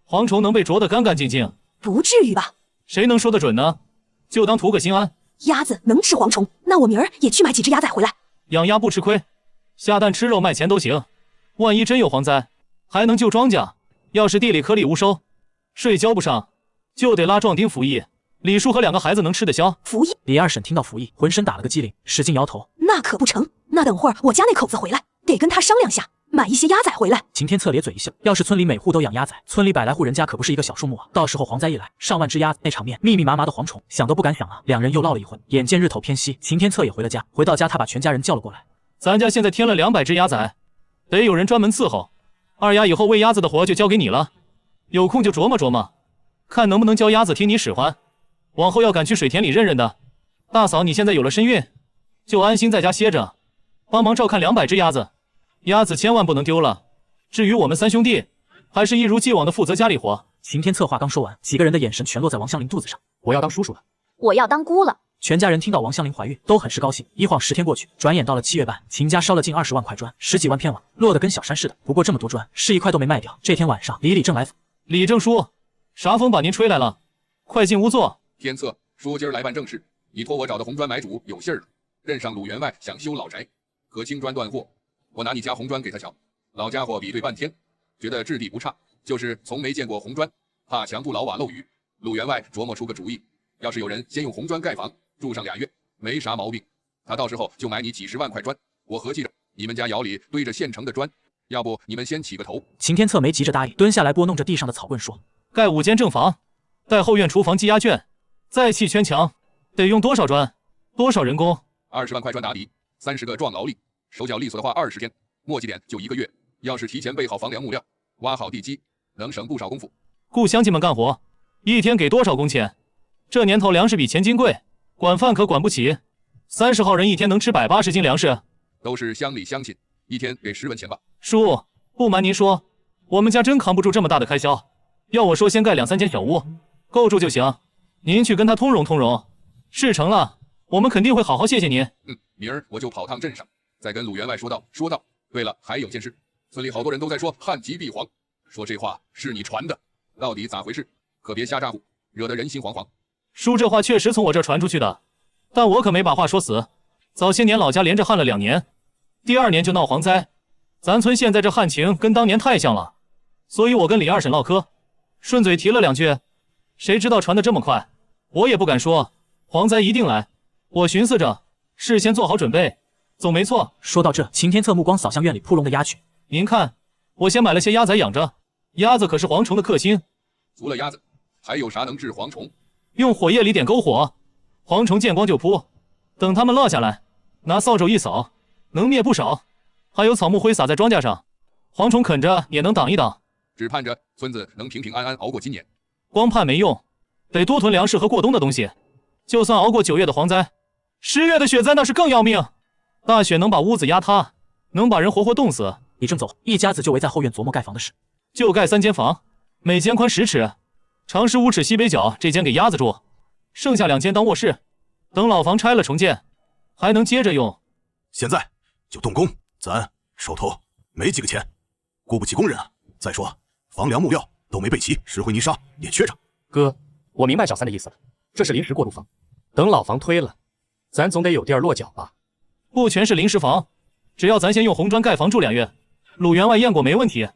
蝗虫能被啄得干干净净。不至于吧？谁能说得准呢？就当图个心安。鸭子能吃蝗虫，那我明儿也去买几只鸭仔回来。养鸭不吃亏，下蛋吃肉卖钱都行。万一真有蝗灾，还能救庄稼。要是地里颗粒无收，税交不上，就得拉壮丁服役。李叔和2个孩子能吃得消。服役？李二婶听到服役，浑身打了个激灵，使劲摇头。那可不成，那等会儿我家那口子回来，得跟他商量下，买一些鸭仔回来。秦天策咧嘴一笑，要是村里每户都养鸭仔，村里100来户人家可不是一个小数目啊！到时候蝗灾一来，上万只鸭，那场面密密麻麻的蝗虫，想都不敢想啊！2人又唠了一会，眼见日头偏西，秦天策也回了家。回到家，他把全家人叫了过来。咱家现在添了200只鸭仔，得有人专门伺候。二丫以后喂鸭子的活就交给你了，有空就琢磨琢磨，看能不能教鸭子听你使唤。往后要敢去水田里认认的。大嫂，你现在有了身孕，就安心在家歇着，帮忙照看200只鸭子。鸭子千万不能丢了。至于我们3兄弟，还是一如既往的负责家里活。秦天策话刚说完，几个人的眼神全落在王香菱肚子上。我要当叔叔了。我要当姑了。全家人听到王香菱怀孕，都很是高兴。一晃10天过去，转眼到了7月半，秦家烧了近20万块砖，10几万片瓦，落得跟小山似的。不过这么多砖，是一块都没卖掉。这天晚上，李正来访。李正叔，啥风把您吹来了？快进屋坐。天策，叔今儿来办正事，你托我找的红砖买主有信儿了。镇上鲁员外想修老宅，可青砖断货，我拿你家红砖给他瞧。老家伙比对半天，觉得质地不差，就是从没见过红砖，怕墙不牢瓦漏雨。鲁员外琢磨出个主意，要是有人先用红砖盖房，住上2月，没啥毛病。他到时候就买你几10万块砖。我合计着，你们家窑里堆着现成的砖，要不你们先起个头。秦天策没急着答应，蹲下来拨弄着地上的草棍说：盖5间正房，带后院厨房积压圈，再砌圈墙，得用多少砖？多少人工？20万块砖打底，30个壮劳力，手脚利索的话20天，磨叽点就1个月。要是提前备好房梁木料，挖好地基，能省不少功夫。雇乡亲们干活，一天给多少工钱？这年头粮食比钱金贵，管饭可管不起。30号人一天能吃180斤粮食，都是乡里乡亲，一天给10文钱吧。叔，不瞒您说，我们家真扛不住这么大的开销。要我说，先盖2、3间小屋，够住就行。您去跟他通融通融，事成了，我们肯定会好好谢谢您。明儿我就跑趟镇上，再跟鲁员外说道。对了，还有件事，村里好多人都在说旱疾避蝗，说这话是你传的，到底咋回事？可别瞎咋呼，惹得人心惶惶。叔，这话确实从我这传出去的，但我可没把话说死。早些年老家连着旱了2年，第2年就闹蝗灾，咱村现在这旱情跟当年太像了，所以我跟李二婶唠嗑，顺嘴提了2句，谁知道传得这么快，我也不敢说蝗灾一定来，我寻思着事先做好准备，总没错。说到这，秦天策目光扫向院里铺笼的鸭群。您看，我先买了些鸭仔养着，鸭子可是蝗虫的克星。除了鸭子，还有啥能治蝗虫？用火夜里点篝火，蝗虫见光就扑，等它们落下来，拿扫帚一扫，能灭不少。还有草木灰撒在庄稼上，蝗虫啃着也能挡一挡。只盼着村子能平平安安熬过今年。光盼没用，得多囤粮食和过冬的东西。就算熬过9月的蝗灾，10月的雪灾那是更要命。大雪能把屋子压塌，能把人活活冻死。李正走，一家子就围在后院琢磨盖房的事。就盖3间房，每间宽10尺，长15尺，西北角这间给鸭子住，剩下2间当卧室。等老房拆了重建，还能接着用。现在就动工，咱手头没几个钱，雇不起工人啊。再说房梁木料都没备齐，石灰泥沙也缺着。哥，我明白小三的意思了，这是临时过渡房，等老房推了，咱总得有地儿落脚吧？不全是临时房，只要咱先用红砖盖房住2月，鲁员外验过没问题，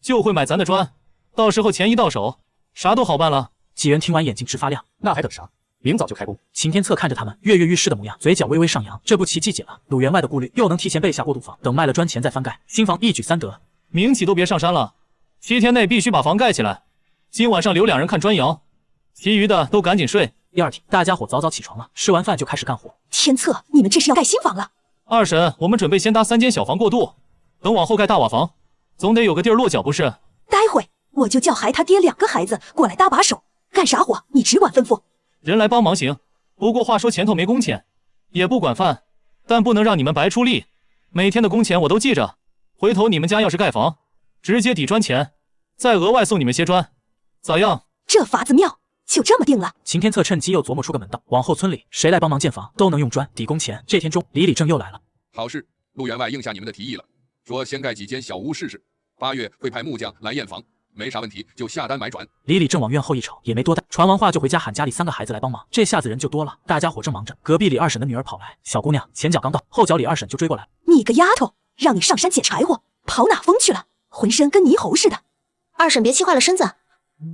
就会买咱的砖，到时候钱一到手，啥都好办了。几人听完眼睛直发亮，那还等啥？明早就开工。秦天策看着他们跃跃欲试的模样，嘴角微微上扬。这不奇迹解了鲁员外的顾虑，又能提前备下过渡房，等卖了砖钱再翻盖，新房一举三得。明起都别上山了，7天内必须把房盖起来。今晚上留2人看砖窑，其余的都赶紧睡。第二天，大家伙早早起床了，吃完饭就开始干活。天策，你们这是要盖新房了？二婶，我们准备先搭3间小房过渡，等往后盖大瓦房，总得有个地儿落脚不是？待会我就叫孩他爹2个孩子过来搭把手，干啥活你只管吩咐。人来帮忙行，不过话说前头没工钱，也不管饭，但不能让你们白出力，每天的工钱我都记着。回头你们家要是盖房，直接抵砖钱，再额外送你们些砖，咋样？这法子妙，就这么定了。秦天策趁机又琢磨出个门道，往后村里谁来帮忙建房，都能用砖抵工钱。这天中，李正又来了。好事，陆员外应下你们的提议了，说先盖几间小屋试试，8月会派木匠来验房，没啥问题就下单买转。李正往院后一瞅，也没多待，传完话就回家喊家里3个孩子来帮忙。这下子人就多了，大家伙正忙着，隔壁李二婶的女儿跑来，小姑娘前脚刚到，后脚李二婶就追过来。你个丫头，让你上山捡柴火，跑哪疯去了？浑身跟泥猴似的。二婶别气坏了身子，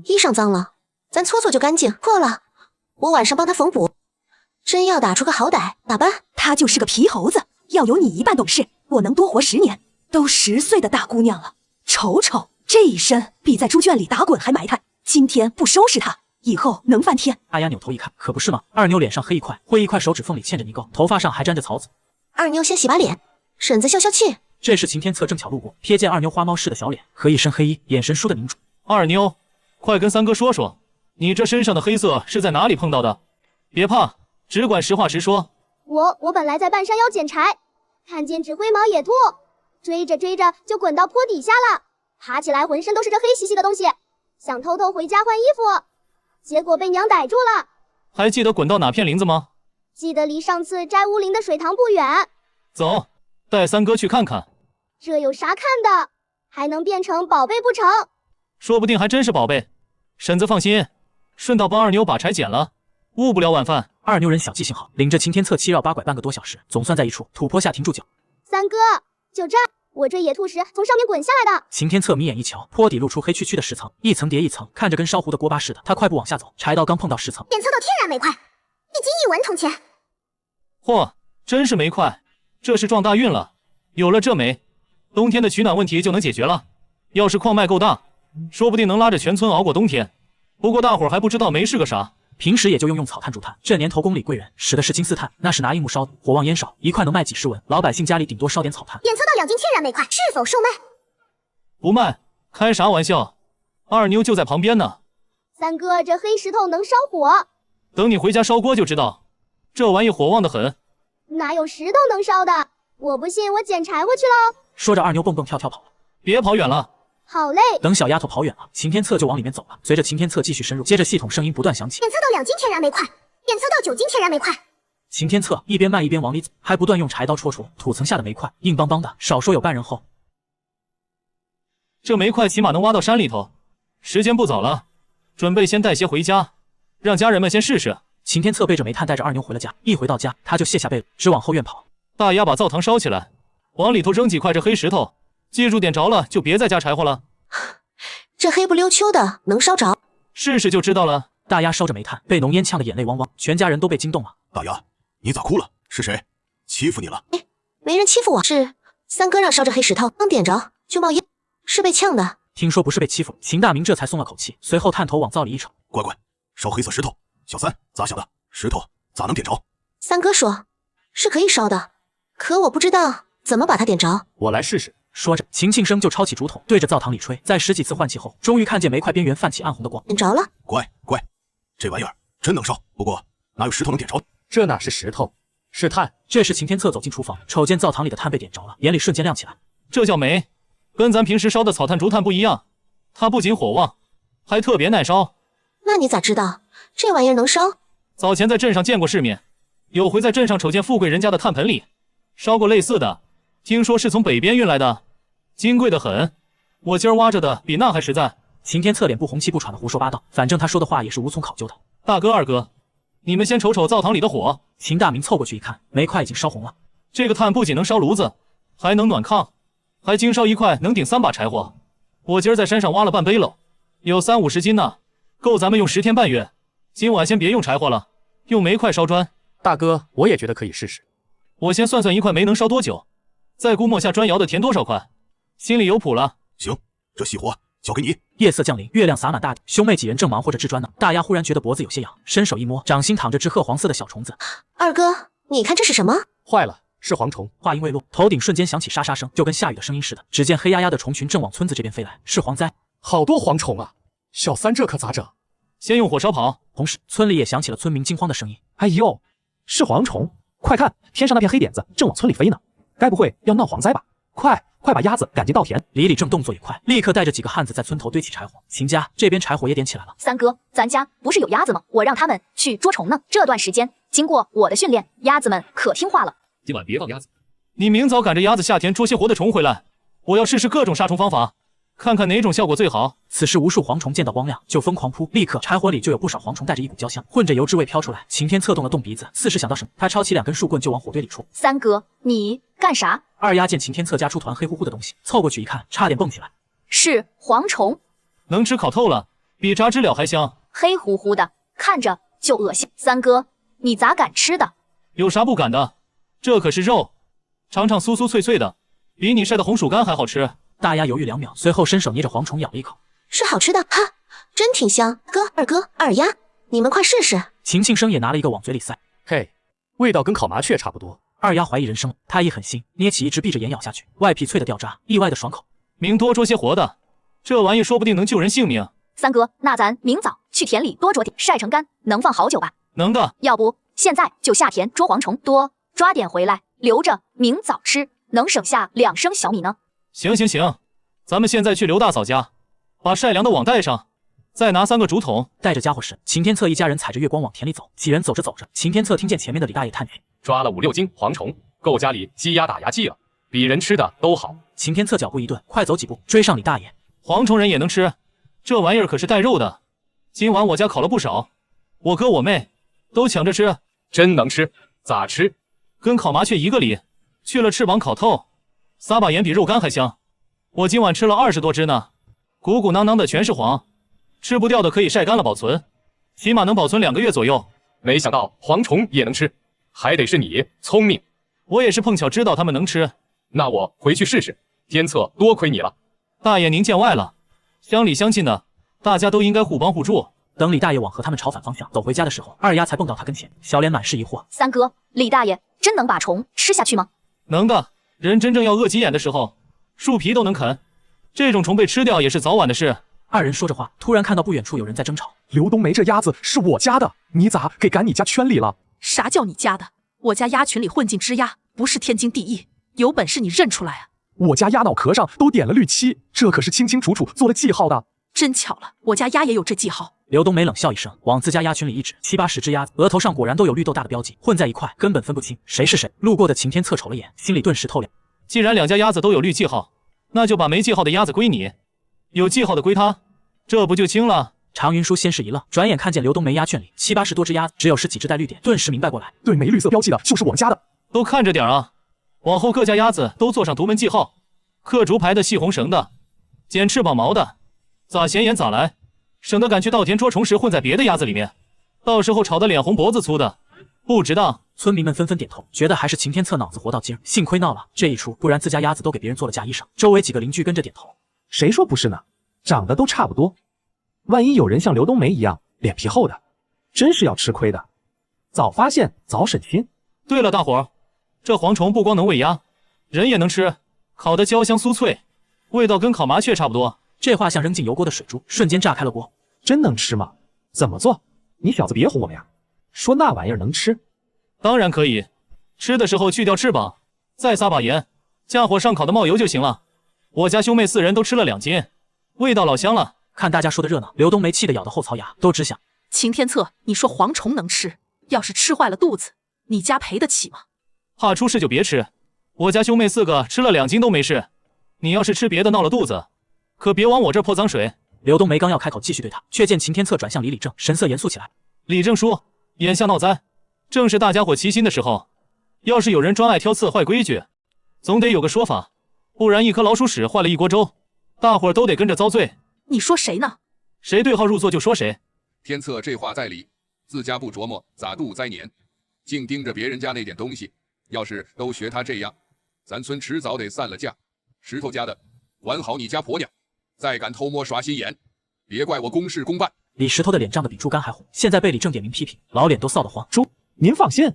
衣裳脏了，咱搓搓就干净。破了，我晚上帮他缝补。真要打出个好歹，哪般？他就是个皮猴子，要有你一半懂事，我能多活10年。都10岁的大姑娘了，瞅瞅这一身，比在猪圈里打滚还埋汰。今天不收拾他，以后能翻天。阿丫扭头一看，可不是吗？二妞脸上黑一块，灰一块，手指缝里嵌着泥垢，头发上还沾着草籽。二妞先洗把脸，婶子消消气。这时秦天策正巧路过，瞥见二妞花猫似的小脸和一身黑衣，眼神倏地凝住。二妞，快跟三哥说说，你这身上的黑色是在哪里碰到的？别怕，只管实话实说。我本来在半山腰捡柴，看见只灰毛野兔，追着就滚到坡底下了，爬起来浑身都是这黑兮兮的东西，想偷偷回家换衣服，结果被娘逮住了。还记得滚到哪片林子吗？记得离上次摘乌林的水塘不远。走，带三哥去看看。这有啥看的？还能变成宝贝不成？说不定还真是宝贝。婶子放心，顺道帮二妞把柴捡了，误不了晚饭。二妞人小记性好，领着秦天策7绕8拐半个多小时，总算在一处土坡下停住脚。三哥，就这，我追野兔时从上面滚下来的。秦天策眯眼一瞧，坡底露出黑黢黢的石层，一层叠一层，看着跟烧糊的锅巴似的。他快步往下走，柴刀刚碰到石层，检测到天然煤块，一斤1文铜钱。嚯，真是煤块，这是撞大运了。有了这煤，冬天的取暖问题就能解决了。要是矿脉够大，说不定能拉着全村熬过冬天。不过大伙儿还不知道煤是个啥，平时也就用草炭煮炭。这年头宫里贵人使的是金丝炭，那是拿硬木烧的，火旺烟少，一块能卖几10文。老百姓家里顶多烧点草炭。检测到2斤天然煤块，是否售卖？不卖，开啥玩笑？二妞就在旁边呢。三哥，这黑石头能烧火？等你回家烧锅就知道，这玩意火旺得很。哪有石头能烧的？我不信，我捡柴火去喽。说着，二妞蹦蹦跳跳跑了。别跑远了。好嘞。等小丫头跑远了，秦天策就往里面走了。随着秦天策继续深入，接着系统声音不断响起。检测到2斤天然煤块，检测到9斤天然煤块。秦天策一边卖一边往里走，还不断用柴刀戳出土层下的煤块，硬邦邦的，少说有半人厚。这煤块起码能挖到山里头。时间不早了，准备先带些回家，让家人们先试试。秦天策背着煤炭带着二妞回了家，一回到家他就卸下被子，直往后院跑。大丫把灶堂烧起来，往里头扔几块这黑石头，记住点着了就别再加柴火了。这黑不溜秋的能烧着？试试就知道了。大丫烧着煤炭，被浓烟呛得眼泪汪汪，全家人都被惊动了。大丫，你咋哭了？是谁欺负你了？没人欺负我，是三哥让烧着黑石头，刚点着就冒烟，是被呛的。听说不是被欺负，秦大明这才松了口气，随后探头往灶里一瞅，乖乖，烧黑色石头，小三咋想的？石头咋能点着？三哥说是可以烧的，可我不知道怎么把它点着。我来试试。说着，秦庆生就抄起竹筒，对着灶堂里吹，在10几次换气后，终于看见煤块边缘泛起暗红的光，点着了。乖，这玩意儿真能烧，不过哪有石头能点着？这哪是石头，是炭。这时秦天策走进厨房，瞅见灶堂里的炭被点着了，眼里瞬间亮起来。这叫煤，跟咱平时烧的草炭、竹炭不一样，它不仅火旺，还特别耐烧。那你咋知道这玩意儿能烧？早前在镇上见过世面，有回在镇上瞅见富贵人家的炭盆里烧过类似的，听说是从北边运来的，金贵得很。我今儿挖着的比那还实在。秦天策脸不红气不喘的胡说八道，反正他说的话也是无从考究的。大哥二哥，你们先瞅瞅灶堂里的火。秦大明凑过去一看，煤块已经烧红了。这个炭不仅能烧炉子，还能暖炕，还经烧一块能顶3把柴火。我今儿在山上挖了半背篓，有30-50斤呢，够咱们用10天半月。今晚先别用柴火了，用煤块烧砖。大哥，我也觉得可以试试。我先算算一块煤能烧多久，再估摸下砖窑的填多少块，心里有谱了。行，这细活交给你。夜色降临，月亮洒满大地，兄妹几人正忙活着制砖呢。大丫忽然觉得脖子有些痒，伸手一摸，掌心躺着只褐黄色的小虫子。二哥，你看这是什么？坏了，是蝗虫。话音未落，头顶瞬间响起沙沙声，就跟下雨的声音似的。只见黑压压的虫群正往村子这边飞来，是蝗灾。好多蝗虫啊！小三这可咋整？先用火烧跑。同时，村里也响起了村民惊慌的声音。哎呦，是蝗虫！快看，天上那片黑点子正往村里飞呢，该不会要闹蝗灾吧？快把鸭子赶进稻田！李李正动作也快，立刻带着几个汉子在村头堆起柴火。秦家这边柴火也点起来了。三哥，咱家不是有鸭子吗？我让他们去捉虫呢。这段时间经过我的训练，鸭子们可听话了。今晚别放鸭子。你明早赶着鸭子下田捉些活的虫回来，我要试试各种杀虫方法，看看哪种效果最好。此时无数蝗虫见到光亮就疯狂扑，立刻柴火里就有不少蝗虫带着一股焦香，混着油脂味飘出来。晴天侧动了动鼻子，似是想到什么，他抄起2根树棍就往火堆里戳。三哥，你干啥？二丫见晴天侧夹出团黑乎乎的东西，凑过去一看，差点蹦起来。是蝗虫，能吃烤透了，比炸知了还香。黑乎乎的，看着就恶心。三哥，你咋敢吃的？有啥不敢的？这可是肉，尝尝酥酥脆脆的，比你晒的红薯干还好吃。大丫犹豫2秒，随后伸手捏着蝗虫咬了一口，是好吃的哈，真挺香。二哥、二丫，你们快试试。秦庆生也拿了一个往嘴里塞，嘿，味道跟烤麻雀差不多。二丫怀疑人生了，她也狠心，捏起一只闭着眼咬下去，外皮脆的掉渣，意外的爽口。明多捉些活的，这玩意说不定能救人性命。三哥，那咱明早去田里多捉点，晒成干，能放好久吧？能的。要不现在就下田捉蝗虫，多抓点回来，留着明早吃，能省下2升小米呢。行，咱们现在去刘大嫂家，把晒粮的网带上，再拿3个竹筒。带着家伙时，秦天策一家人踩着月光往田里走。几人走着走着，秦天策听见前面的李大爷叹气：“抓了5、6斤蝗虫，够家里鸡鸭打牙祭了，比人吃的都好。”秦天策脚步一顿，快走几步追上李大爷。蝗虫人也能吃，这玩意儿可是带肉的。今晚我家烤了不少，我哥我妹都抢着吃。真能吃？咋吃？跟烤麻雀一个理，去了翅膀烤透，撒把盐比肉干还香。我今晚吃了20多只呢，鼓鼓囊囊的全是黄，吃不掉的可以晒干了保存，起码能保存2个月左右。没想到蝗虫也能吃，还得是你聪明。我也是碰巧知道他们能吃，那我回去试试。天策多亏你了。大爷您见外了，乡里乡亲的，大家都应该互帮互助。等李大爷往和他们朝反方向走回家的时候，二丫才蹦到他跟前，小脸满是疑惑。三哥，李大爷真能把虫吃下去吗？能的，人真正要饿急眼的时候，树皮都能啃。这种虫被吃掉也是早晚的事。二人说着话，突然看到不远处有人在争吵。刘冬梅这鸭子是我家的，你咋给赶你家圈里了？啥叫你家的？我家鸭群里混进只鸭，不是天经地义。有本事你认出来啊！我家鸭脑壳上都点了绿漆，这可是清清楚楚做了记号的。真巧了，我家鸭也有这记号。刘冬梅冷笑一声，往自家鸭群里一指，7、80只鸭子，额头上果然都有绿豆大的标记，混在一块，根本分不清谁是谁。路过的晴天侧瞅了眼，心里顿时透亮。既然2家鸭子都有绿记号，那就把没记号的鸭子归你，有记号的归他，这不就清了？常云舒先是一愣，转眼看见刘冬梅鸭圈里7、80多只鸭子，只有10几只带绿点，顿时明白过来，对，没绿色标记的就是我们家的。都看着点啊，往后各家鸭子都做上独门记号，刻竹排的、系红绳的、剪翅膀毛的，咋显眼咋来，省得赶去稻田捉虫时混在别的鸭子里面，到时候吵得脸红脖子粗的，不值当。村民们纷纷点头，觉得还是晴天策脑子活到今儿，幸亏闹了这一出，不然自家鸭子都给别人做了嫁衣裳。周围几个邻居跟着点头，谁说不是呢？长得都差不多，万一有人像刘冬梅一样脸皮厚的，真是要吃亏的。早发现早省心。对了，大伙儿，这蝗虫不光能喂鸭，人也能吃，烤得焦香酥脆，味道跟烤麻雀差不多。这话像扔进油锅的水珠，瞬间炸开了锅。真能吃吗？怎么做？你小子别哄我们呀！说那玩意儿能吃？当然可以，吃的时候去掉翅膀，再撒把盐，架火上烤的冒油就行了。我家兄妹4人都吃了2斤，味道老香了。看大家说的热闹，刘冬梅气得咬得后槽牙都直响。晴天策，你说蝗虫能吃，要是吃坏了肚子，你家赔得起吗？怕出事就别吃，我家兄妹4个吃了2斤都没事。你要是吃别的闹了肚子，可别往我这儿泼脏水。刘冬梅刚要开口继续对他，却见晴天策转向李正，神色严肃起来。李正叔，眼下闹灾，正是大家伙齐心的时候，要是有人专爱挑刺坏规矩，总得有个说法，不然一颗老鼠屎坏了一锅粥，大伙儿都得跟着遭罪。你说谁呢？谁对号入座就说谁。天策这话在理，自家不琢磨咋度灾年，净盯着别人家那点东西。要是都学他这样，咱村迟早得散了架。石头家的，管好你家婆娘，再敢偷摸耍心眼，别怪我公事公办。李石头的脸涨得比猪肝还红，现在被李正点名批评，老脸都臊得慌。猪，您放心，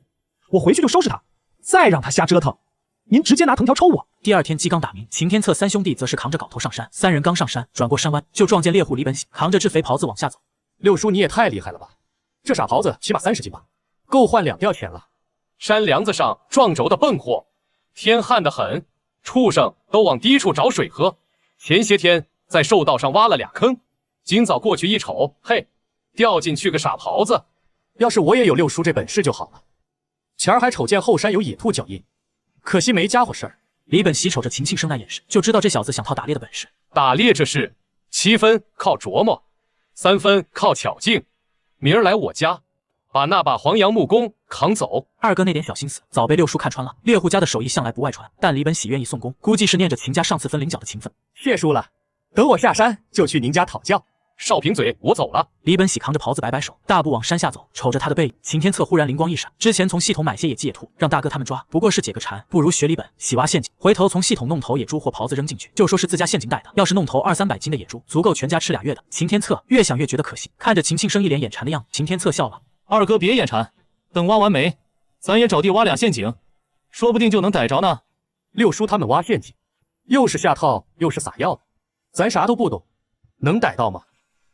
我回去就收拾他，再让他瞎折腾，您直接拿藤条抽我。第二天鸡刚打鸣，秦天策三兄弟则是扛着镐头上山。三人刚上山，转过山弯，就撞见猎户李本喜扛着只肥狍子往下走。六叔你也太厉害了吧，这傻狍子起码30斤吧，够换2吊钱了。山梁子上撞轴的笨货，天旱得很，畜生都往低处找水喝。前些天在兽道上挖了2坑，今早过去一瞅，嘿，掉进去个傻狍子。要是我也有六叔这本事就好了。前儿还瞅见后山有野兔脚印，可惜没家伙事儿。李本喜瞅着秦庆生那眼神，就知道这小子想套打猎的本事。打猎这事，7分靠琢磨，3分靠巧劲。明儿来我家，把那把黄杨木弓扛走。二哥那点小心思早被六叔看穿了，猎户家的手艺向来不外传，但李本喜愿意送弓，估计是念着秦家上次分菱角的情分。谢叔了，等我下山就去您家讨教。少贫嘴，我走了。李本喜扛着狍子摆摆手，大步往山下走。瞅着他的背影，秦天策忽然灵光一闪，之前从系统买些野鸡野兔，让大哥他们抓，不过是解个馋，不如学李本喜挖陷阱，回头从系统弄头野猪或狍子扔进去，就说是自家陷阱带的。要是弄头200-300斤的野猪，足够全家吃2月的。秦天策越想越觉得可信，看着秦庆生一脸眼馋的样子，秦天策笑了：“二哥别眼馋，等挖完煤，咱也找地挖2陷阱，说不定就能逮着呢。”六叔他们挖陷阱，又是下套又是撒药的，咱啥都不懂，能逮到吗？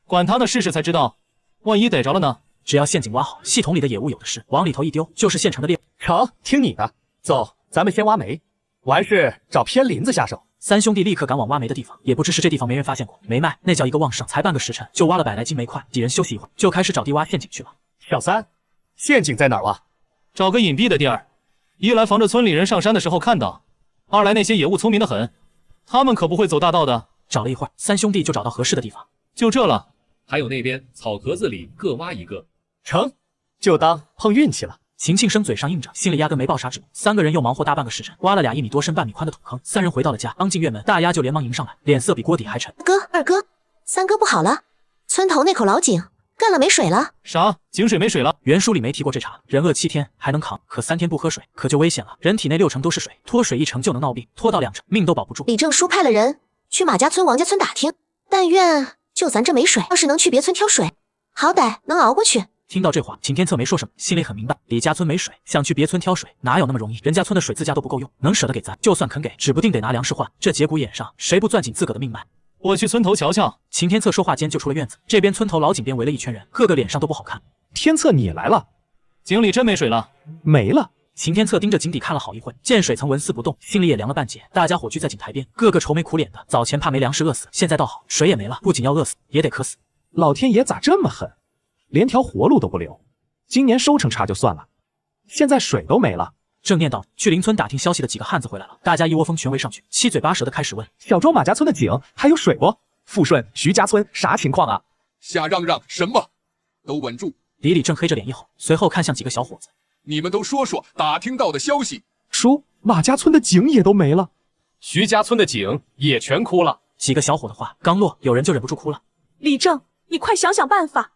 管他呢，试试才知道。万一逮着了呢？只要陷阱挖好，系统里的野物有的是，往里头一丢就是现成的猎。成，听你的。走，咱们先挖煤，完事找偏林子下手。三兄弟立刻赶往挖煤的地方，也不知是这地方没人发现过，煤脉那叫一个旺盛，才半个时辰就挖了100来斤煤块。几人休息一会儿，就开始找地挖陷阱去了。小三，陷阱在哪儿挖？找个隐蔽的地儿，一来防着村里人上山的时候看到，二来那些野物聪明的很，他们可不会走大道的。找了一会儿，三兄弟就找到合适的地方，就这了。还有那边草壳子里各挖一个。成，就当碰运气了。秦庆生嘴上应着，心里压根没抱啥指望。三个人又忙活大半个时辰，挖了21米多深、半米宽的土坑。三人回到了家，刚进院门，大丫就连忙迎上来，脸色比锅底还沉。哥，二哥，三哥不好了，村头那口老井干了没水了。啥？井水没水了？原书里没提过这茬。人饿7天还能扛，可3天不喝水可就危险了。人体内6成都是水，脱水1成就能闹病，脱到2成命都保不住。李正叔派了人去马家村、王家村打听，但愿就咱这没水，要是能去别村挑水，好歹能熬过去。听到这话，秦天策没说什么，心里很明白，李家村没水，想去别村挑水哪有那么容易？人家村的水自家都不够用，能舍得给咱，就算肯给，指不定得拿粮食换。这节骨眼上，谁不攥紧自个的命脉？我去村头瞧瞧。秦天策说话间就出了院子，这边村头老井边围了一圈人，个个脸上都不好看。天策你也来了，井里真没水了？没了。秦天策盯着井底看了好一会，见水层纹丝不动，心里也凉了半截。大家伙聚在井台边，个个愁眉苦脸的。早前怕没粮食饿死，现在倒好，水也没了，不仅要饿死，也得渴死。老天爷咋这么狠，连条活路都不留？今年收成差就算了，现在水都没了。正念道，去邻村打听消息的几个汉子回来了，大家一窝蜂全围上去，七嘴八舌的开始问：小庄马家村的井还有水不？富顺徐家村啥情况啊？瞎嚷嚷什么？都稳住！李正黑着脸一吼，随后看向几个小伙子：你们都说说打听到的消息。叔，马家村的井也都没了，徐家村的井也全枯了。几个小伙的话刚落，有人就忍不住哭了。李正，你快想想办法，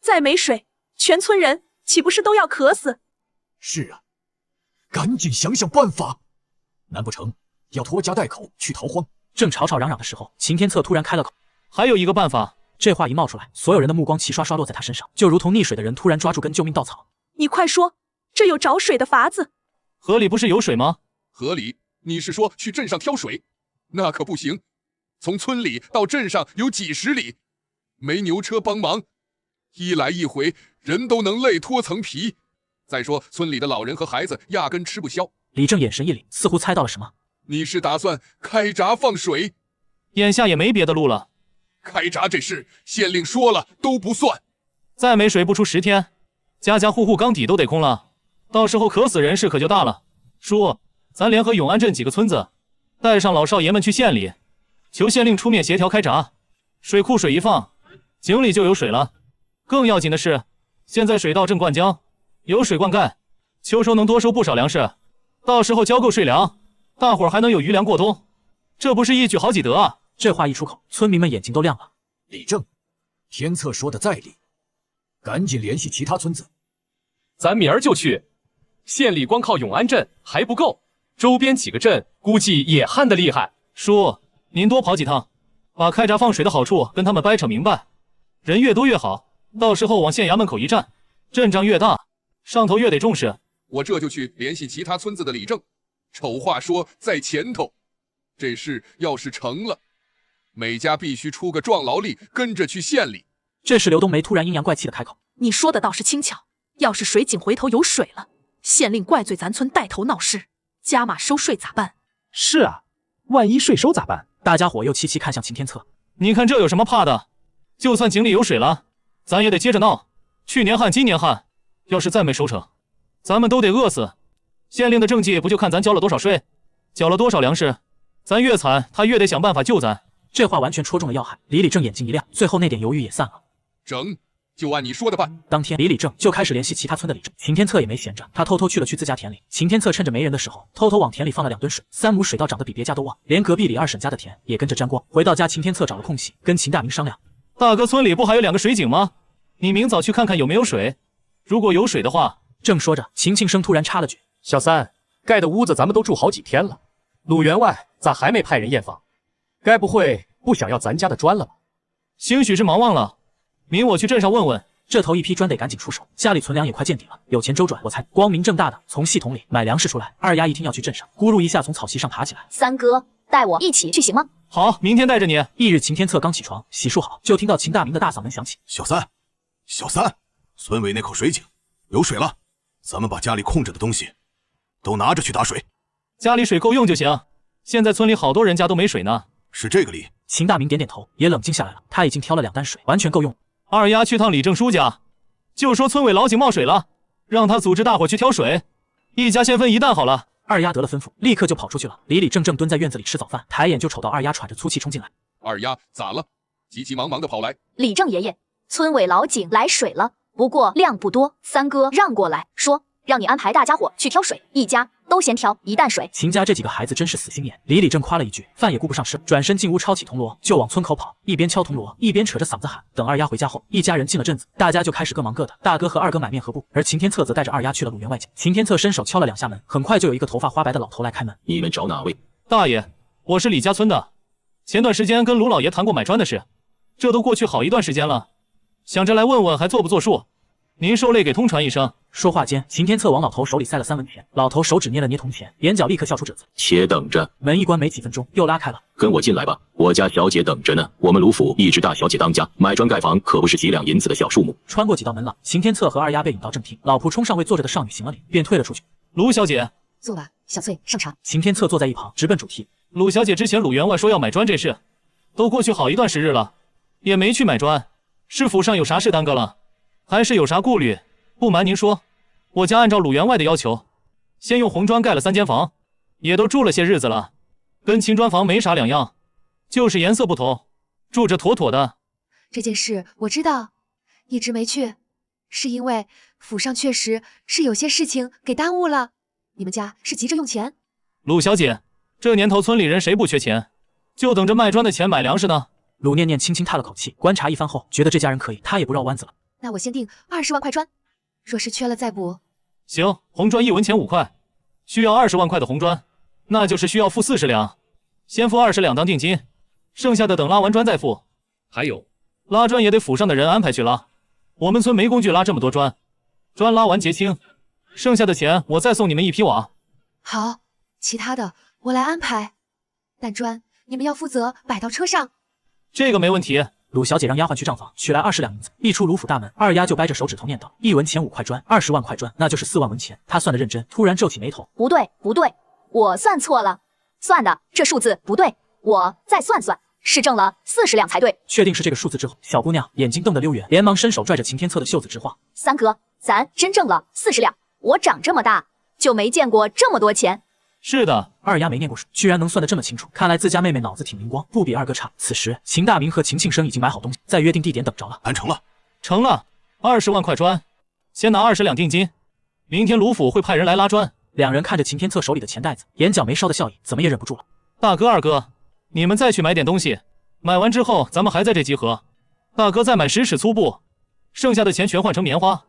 再没水，全村人岂不是都要渴死？是啊，赶紧想想办法，难不成要拖家带口去逃荒？正吵吵嚷嚷的时候，秦天策突然开了口：还有一个办法。这话一冒出来，所有人的目光齐刷刷落在他身上，就如同溺水的人突然抓住根救命稻草。你快说，这有找水的法子。河里不是有水吗？河里？你是说去镇上挑水？那可不行，从村里到镇上有几十里，没牛车帮忙，一来一回人都能累脱层皮。再说村里的老人和孩子压根吃不消。李正眼神一凛，似乎猜到了什么。你是打算开闸放水？眼下也没别的路了。开闸这事县令说了都不算，再没水不出10天，家家户户缸底都得空了，到时候渴死人事可就大了。叔，咱联合永安镇几个村子，带上老少爷们去县里，求县令出面协调开闸，水库水一放，井里就有水了。更要紧的是，现在水稻正灌浆，有水灌溉，秋收能多收不少粮食，到时候交够税粮，大伙儿还能有余粮过冬，这不是一举好几得啊！这话一出口，村民们眼睛都亮了。李正，天策说的在理，赶紧联系其他村子。咱明儿就去。县里光靠永安镇还不够，周边几个镇估计也旱得厉害。叔，您多跑几趟，把开闸放水的好处跟他们掰扯明白。人越多越好，到时候往县衙门口一站，阵仗越大，上头越得重视。我这就去联系其他村子的理政。丑话说在前头，这事要是成了，每家必须出个壮劳力跟着去县里。这时刘冬梅突然阴阳怪气的开口：“你说的倒是轻巧，要是水井回头有水了，县令怪罪咱村带头闹事，加码收税咋办？”是啊，万一税收咋办？大家伙又齐齐看向秦天策。你看这有什么怕的？就算井里有水了，咱也得接着闹。去年旱，今年旱，要是再没收成，咱们都得饿死。县令的政绩不就看咱交了多少税，缴了多少粮食？咱越惨，他越得想办法救咱。这话完全戳中了要害，李正眼睛一亮，最后那点犹豫也散了。整，就按你说的办。当天，李正就开始联系其他村的理政。秦天策也没闲着，他偷偷去自家田里。秦天策趁着没人的时候，偷偷往田里放了2吨水，3亩水稻长得比别家都旺，连隔壁李二婶家的田也跟着沾光。回到家，秦天策找了空隙，跟秦大明商量：“大哥，村里不还有2个水井吗？你明早去看看有没有水。如果有水的话。”正说着，秦庆生突然插了句：“小三，盖的屋子咱们都住好几天了，鲁员外咋还没派人验房？该不会不想要咱家的砖了吧？”兴许是忙忘了，明我去镇上问问。这头一批砖得赶紧出手，家里存粮也快见底了，有钱周转，我才光明正大的从系统里买粮食出来。二丫一听要去镇上，咕噜一下从草席上爬起来：“三哥，带我一起去行吗？”“好，明天带着你。”翌日，秦天策刚起床洗漱好，就听到秦大明的大嗓门响起：“小三，村尾那口水井有水了，咱们把家里空着的东西都拿着去打水。家里水够用就行，现在村里好多人家都没水呢。”“是这个理。”秦大明点点头，也冷静下来了。他已经挑了2担水，完全够用。二丫去趟李正叔家，就说村尾老井冒水了，让他组织大伙去挑水，一家先分1担好了。二丫得了吩咐，立刻就跑出去了。李正蹲在院子里吃早饭，抬眼就瞅到二丫喘着粗气冲进来。二丫咋了？急急忙忙的跑来。李正爷爷，村尾老井来水了，不过量不多，三哥让过来说让你安排大家伙去挑水，一家都先挑1担水。秦家这几个孩子真是死心眼。李正夸了一句，饭也顾不上吃，转身进屋抄起铜锣就往村口跑，一边敲铜锣一边扯着嗓子喊。等二丫回家后，一家人进了镇子，大家就开始各忙各的。大哥和二哥买面和布，而秦天策则带着二丫去了鲁员外家。秦天策伸手敲了2下门，很快就有一个头发花白的老头来开门。你们找哪位？大爷，我是李家村的，前段时间跟卢老爷谈过买砖的事，这都过去好一段时间了，想着来问问还作不作数，您受累给通传一声。说话间，秦天策往老头手里塞了3文钱，老头手指捏了捏铜钱，眼角立刻笑出褶子。且等着。门一关没几分钟，又拉开了。跟我进来吧，我家小姐等着呢。我们卢府一直大小姐当家，买砖盖房可不是几两银子的小数目。穿过几道门廊，秦天策和二丫被引到正厅，老仆冲上为坐着的少女行了礼，便退了出去。卢小姐，坐吧，小翠上茶。秦天策坐在一旁，直奔主题。鲁小姐之前鲁员外说要买砖这事，都过去好一段时日了，也没去买砖，是府上有啥事耽搁了，还是有啥顾虑？不瞒您说，我家按照鲁员外的要求，先用红砖盖了3间房，也都住了些日子了，跟青砖房没啥两样，就是颜色不同，住着妥妥的。这件事我知道，一直没去，是因为府上确实是有些事情给耽误了。你们家是急着用钱？鲁小姐，这年头村里人谁不缺钱，就等着卖砖的钱买粮食呢。鲁念念轻轻叹了口气，观察一番后，觉得这家人可以，他也不绕弯子了。那我先定20万块砖，若是缺了再补。行，红砖1文钱5块，需要20万块的红砖，那就是需要付40两，先付20两当定金，剩下的等拉完砖再付。还有，拉砖也得府上的人安排去拉，我们村没工具拉这么多砖，砖拉完结清，剩下的钱我再送你们1匹瓦。好，其他的我来安排，但砖你们要负责摆到车上。这个没问题。鲁小姐让丫鬟去账房取来20两银子，一出鲁府大门，二丫就掰着手指头念叨：1文钱5块砖，20万块砖，那就是4万文钱。她算得认真，突然皱起眉头：不对，我算错了，算的这数字不对，我再算算，是挣了40两才对。确定是这个数字之后，小姑娘眼睛瞪得溜圆，连忙伸手拽着秦天策的袖子直晃：三哥，咱真挣了40两，我长这么大就没见过这么多钱。是的，二丫没念过书，居然能算得这么清楚，看来自家妹妹脑子挺灵光，不比二哥差。此时，秦大明和秦庆生已经买好东西，在约定地点等着了。谈成了，成了，20万块砖，先拿20两定金，明天卢府会派人来拉砖。两人看着秦天策手里的钱袋子，眼角眉梢的笑意怎么也忍不住了。大哥、二哥，你们再去买点东西，买完之后咱们还在这集合。大哥再买10尺粗布，剩下的钱全换成棉花。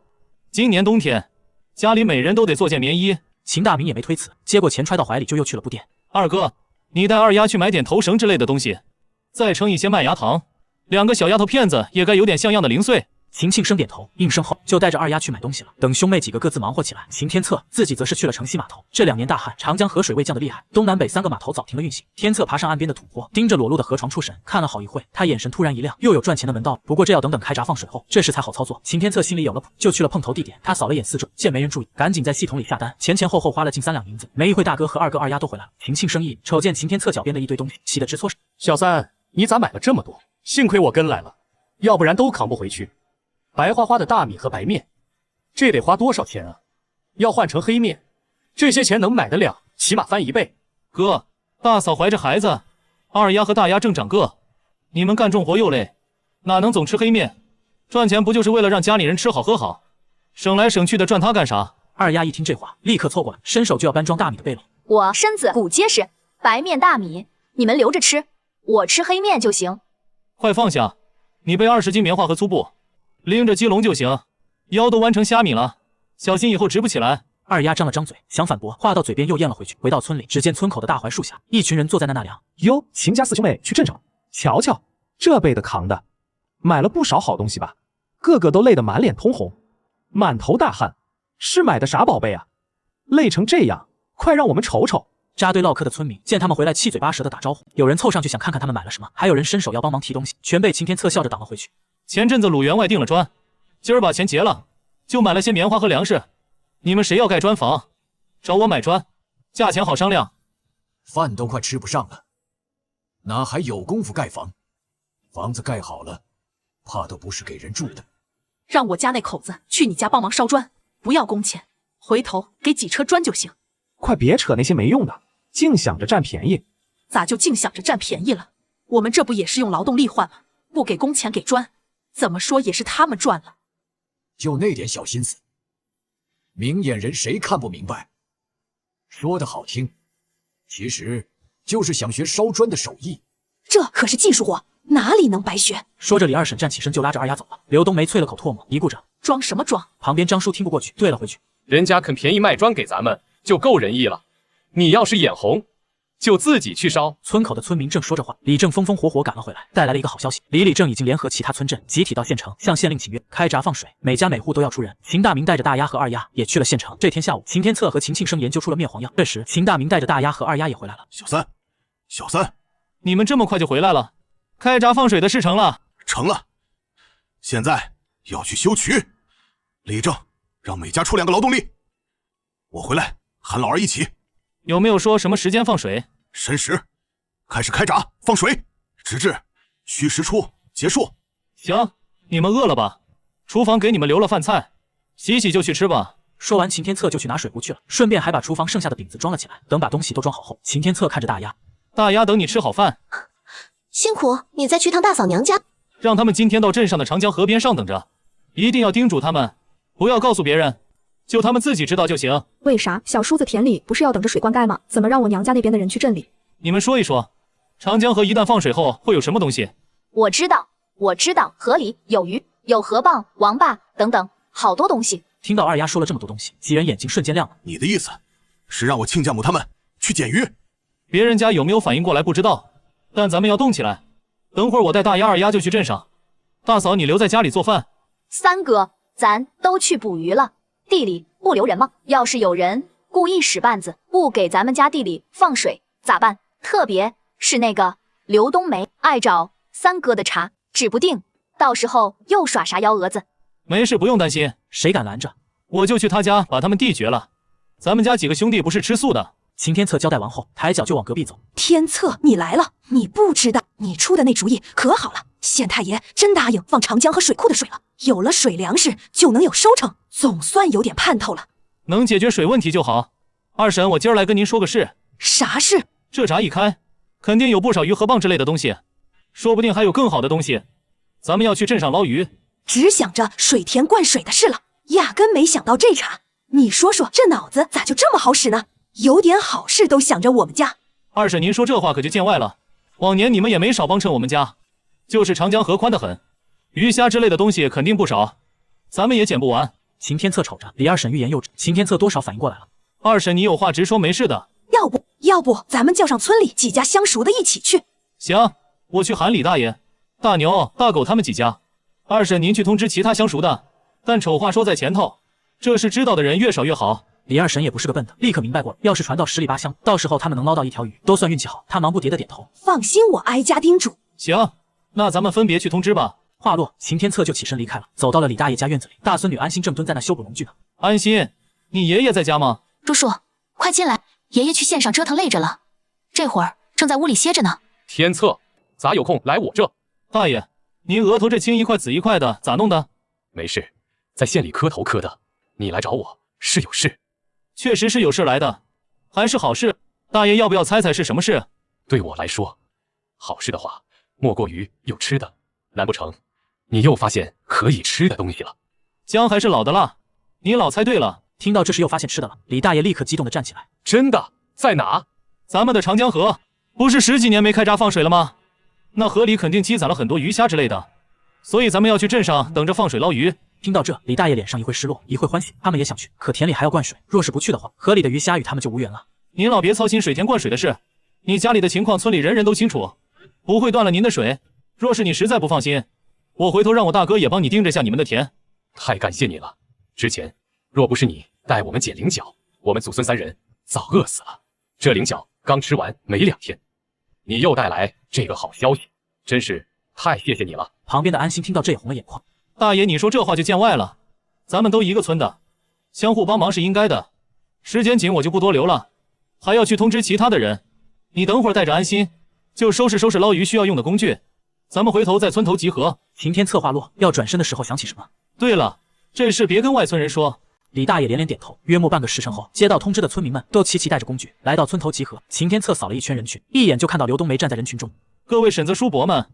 今年冬天，家里每人都得做件棉衣。秦大明也没推辞，接过钱揣到怀里，就又去了布店。二哥，你带二丫去买点头绳之类的东西，再称一些麦芽糖，2个小丫头片子也该有点像样的零碎。秦庆生点头，应声后就带着二丫去买东西了。等兄妹几个各自忙活起来，秦天策自己则是去了城西码头。这2年大旱，长江河水位降得厉害，东南北3个码头早停了运行。天策爬上岸边的土坡，盯着裸露的河床出神，看了好一会，他眼神突然一亮，又有赚钱的门道。不过这要等开闸放水后，这事才好操作。秦天策心里有了谱，就去了碰头地点。他扫了眼四周，见没人注意，赶紧在系统里下单，前后花了近3两银子。没一会，大哥和2个二丫都回来了。秦庆生意瞅见秦天策脚边的一堆东西，气得直搓手。小三，你咋买了这么多？幸亏我跟来了，要不然都扛不回去。白花花的大米和白面，这得花多少钱啊？要换成黑面，这些钱能买得了，起码翻1倍。哥，大嫂怀着孩子，二丫和大丫正长个，你们干重活又累，哪能总吃黑面？赚钱不就是为了让家里人吃好喝好？省来省去的赚它干啥？二丫一听这话，立刻凑过来，伸手就要搬装大米的背篓。我身子骨结实，白面大米你们留着吃，我吃黑面就行。快放下，你背20斤棉花和粗布，拎着鸡笼就行，腰都弯成虾米了，小心以后直不起来。二丫张了张嘴，想反驳，话到嘴边又咽了回去。回到村里，只见村口的大槐树下，一群人坐在那量。哟，秦家4兄妹去镇上，瞧瞧这背的扛的，买了不少好东西吧？个个都累得满脸通红，满头大汗，是买的啥宝贝啊？累成这样，快让我们瞅瞅。扎堆唠嗑的村民见他们回来，七嘴八舌的打招呼，有人凑上去想看看他们买了什么，还有人伸手要帮忙提东西，全被秦天策笑着挡了回去。前阵子鲁员外订了砖，今儿把钱结了，就买了些棉花和粮食。你们谁要盖砖房，找我买砖，价钱好商量。饭都快吃不上了，哪还有功夫盖房？房子盖好了，怕都不是给人住的。让我家那口子去你家帮忙烧砖，不要工钱，回头给几车砖就行。快别扯那些没用的，净想着占便宜。咋就净想着占便宜了？我们这不也是用劳动力换吗？不给工钱给砖，怎么说也是他们赚了。就那点小心思，明眼人谁看不明白？说的好听，其实就是想学烧砖的手艺。这可是技术活，哪里能白学？说着，李二婶站起身就拉着二丫走了。刘冬梅啐了口唾沫，嘀咕着：“装什么装？”旁边张叔听不过去，对了回去：“人家肯便宜卖砖给咱们，就够仁义了。你要是眼红，就自己去烧。”村口的村民正说着话，李正风风火火赶了回来，带来了一个好消息：李正已经联合其他村镇集体到县城向县令请愿，开闸放水，每家每户都要出人。秦大明带着大丫和二丫也去了县城。这天下午，秦天策和秦庆生研究出了灭黄药。这时，秦大明带着大丫和二丫也回来了。小三，你们这么快就回来了？开闸放水的事成了？成了，现在要去修渠。李正让每家出2个劳动力，我回来喊老二一起。有没有说什么时间放水？申时开始开闸放水，直至戌时初结束。行，你们饿了吧？厨房给你们留了饭菜，洗洗就去吃吧。说完，秦天策就去拿水壶去了，顺便还把厨房剩下的饼子装了起来。等把东西都装好后，秦天策看着大丫：“大丫，等你吃好饭，辛苦你再去趟大嫂娘家，让他们今天到镇上的长江河边上等着，一定要叮嘱他们，不要告诉别人，就他们自己知道就行。”为啥？小叔子田里不是要等着水灌溉吗？怎么让我娘家那边的人去镇里？你们说一说，长江河一旦放水后会有什么东西？我知道，河里有鱼，有河蚌、王八等等，好多东西。听到二丫说了这么多东西，几人眼睛瞬间亮了。你的意思是让我亲家母他们去捡鱼？别人家有没有反应过来不知道，但咱们要动起来。等会儿我带大丫二丫就去镇上，大嫂你留在家里做饭。三哥，咱都去捕鱼了，地里不留人吗？要是有人故意使绊子，不给咱们家地里放水咋办？特别是那个刘冬梅爱找三哥的茬，指不定到时候又耍啥幺蛾子。没事，不用担心，谁敢拦着？我就去他家把他们地绝了。咱们家几个兄弟不是吃素的。秦天策交代完后，抬脚就往隔壁走。天策，你来了！你不知道，你出的那主意可好了。县太爷真答应放长江和水库的水了，有了水粮食就能有收成，总算有点盼头了。能解决水问题就好。二婶，我今儿来跟您说个事。啥事？这闸一开，肯定有不少鱼和蚌之类的东西，说不定还有更好的东西。咱们要去镇上捞鱼。只想着水田灌水的事了，压根没想到这茬。你说说，这脑子咋就这么好使呢？有点好事都想着我们家。二婶，您说这话可就见外了。往年你们也没少帮衬我们家，就是长江河宽得很，鱼虾之类的东西肯定不少。咱们也捡不完。秦天策瞅着李二婶欲言又止，秦天策多少反应过来了。二婶，你有话直说，没事的。要不咱们叫上村里几家相熟的一起去。行，我去喊李大爷、大牛、大狗他们几家。二婶，您去通知其他相熟的。但丑话说在前头，这事知道的人越少越好。李二婶也不是个笨的，立刻明白过了。要是传到10里8乡，到时候他们能捞到一条鱼，都算运气好。他忙不迭的点头。放心，我挨家叮嘱。行，那咱们分别去通知吧。话落，秦天策就起身离开了，走到了李大爷家院子里。大孙女安心正蹲在那修补农具呢。安心，你爷爷在家吗？叔叔，快进来，爷爷去线上折腾累着了，这会儿正在屋里歇着呢。天策，咋有空来我这？大爷，您额头这青一块紫一块的，咋弄的？没事，在县里磕头磕的。你来找我是有事？确实是有事来的，还是好事。大爷要不要猜猜是什么事？对我来说，好事的话，莫过于有吃的。难不成你又发现可以吃的东西了？姜还是老的辣，你老猜对了。听到这时又发现吃的了，李大爷立刻激动地站起来。真的？在哪？咱们的长江河，不是10几年没开闸放水了吗？那河里肯定积攒了很多鱼虾之类的，所以咱们要去镇上等着放水捞鱼。听到这，李大爷脸上一会失落，一会欢喜。他们也想去，可田里还要灌水，若是不去的话，河里的鱼虾与他们就无缘了。您老别操心水田灌水的事，你家里的情况村里人人都清楚，不会断了您的水。若是你实在不放心，我回头让我大哥也帮你盯着下你们的田。太感谢你了，之前若不是你带我们捡菱角，我们祖孙3人早饿死了。这菱角刚吃完没2天，你又带来这个好消息，真是太谢谢你了。旁边的安心听到这也红了眼眶。大爷，你说这话就见外了，咱们都一个村的，相互帮忙是应该的。时间紧，我就不多留了，还要去通知其他的人。你等会儿带着安心，就收拾收拾捞鱼需要用的工具，咱们回头在村头集合。秦天策话落，要转身的时候想起什么。对了，这事别跟外村人说。李大爷连连点头。约莫半个时辰后，接到通知的村民们都齐齐带着工具来到村头集合。秦天策扫了一圈人群，一眼就看到刘冬梅站在人群中。各位婶子叔伯们，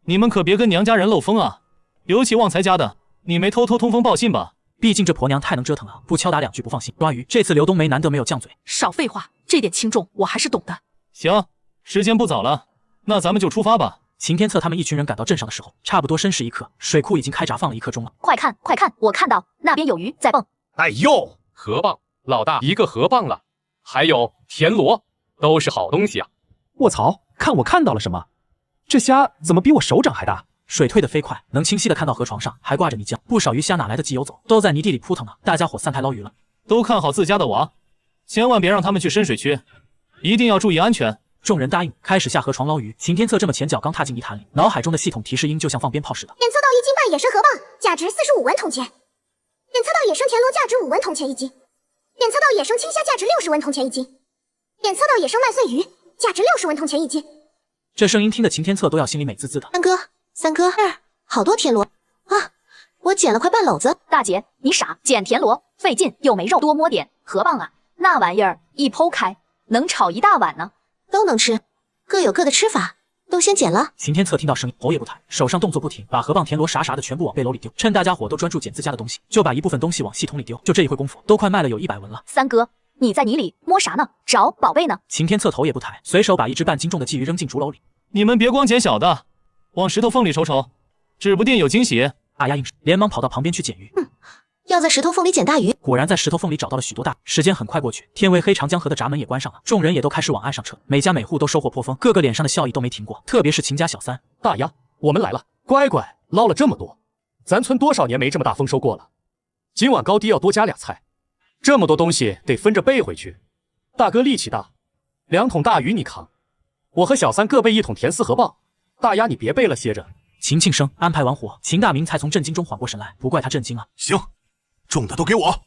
你们可别跟娘家人漏风啊，尤其旺财家的，你没偷偷通风报信吧？毕竟这婆娘太能折腾了，不敲打2句不放心。抓鱼，这次刘冬梅难得没有犟嘴。少废话，这点轻重我还是懂的。行，时间不早了，那咱们就出发吧。秦天策他们一群人赶到镇上的时候，差不多申时1刻，水库已经开闸放了1刻钟了。快看快看，我看到那边有鱼在蹦。哎呦，河蚌，老大一个河蚌了，还有田螺，都是好东西啊！卧槽，看我看到了什么？这虾怎么比我手掌还大？水退得飞快，能清晰的看到河床上还挂着泥浆，不少鱼虾哪来得及游走，都在泥地里扑腾呢。大家伙散开捞鱼了，都看好自家的娃，千万别让他们去深水区，一定要注意安全。众人答应，开始下河床捞鱼。秦天策这么前脚刚踏进泥潭里，脑海中的系统提示音就像放鞭炮似的。检测到1斤半野生河蚌，价值45文铜钱；检测到野生田螺，价值5文铜钱1斤；检测到野生青虾，价值60文铜钱1斤；检测到野生麦穗鱼，价值60文铜钱1斤。这声音听得秦天策都要心里美滋滋的。三哥，好多田螺啊！我捡了快半篓子。大姐，你傻，捡田螺费劲又没肉，多摸点。河蚌啊，那玩意儿一剖开能炒1大碗呢。都能吃，各有各的吃法，都先捡了。秦天策听到声音，头也不抬，手上动作不停，把河蚌、田螺啥啥的全部往背篓里丢。趁大家伙都专注捡自家的东西，就把一部分东西往系统里丢。就这一会功夫，都快卖了有100文了。三哥，你在泥里摸啥呢？找宝贝呢？秦天策头也不抬，随手把1只半斤重的鲫鱼扔进竹篓里。你们别光捡小的，往石头缝里瞅瞅，指不定有惊喜。大丫应是，连忙跑到旁边去捡鱼。要在石头缝里捡大鱼。果然在石头缝里找到了许多大鱼。时间很快过去，天微黑，长江河的闸门也关上了，众人也都开始往岸上撤。每家每户都收获颇丰，个个脸上的笑意都没停过，特别是秦家小三。大丫，我们来了，乖乖，捞了这么多，咱村多少年没这么大丰收过了。今晚高低要多加俩菜，这么多东西得分着背回去。大哥力气大，2桶大鱼你扛，我和小三各背1桶甜丝河蚌。大丫你别背了，歇着。秦庆生安排完活，秦大明才从震惊中缓过神来，不怪他震惊啊。行，重的都给我，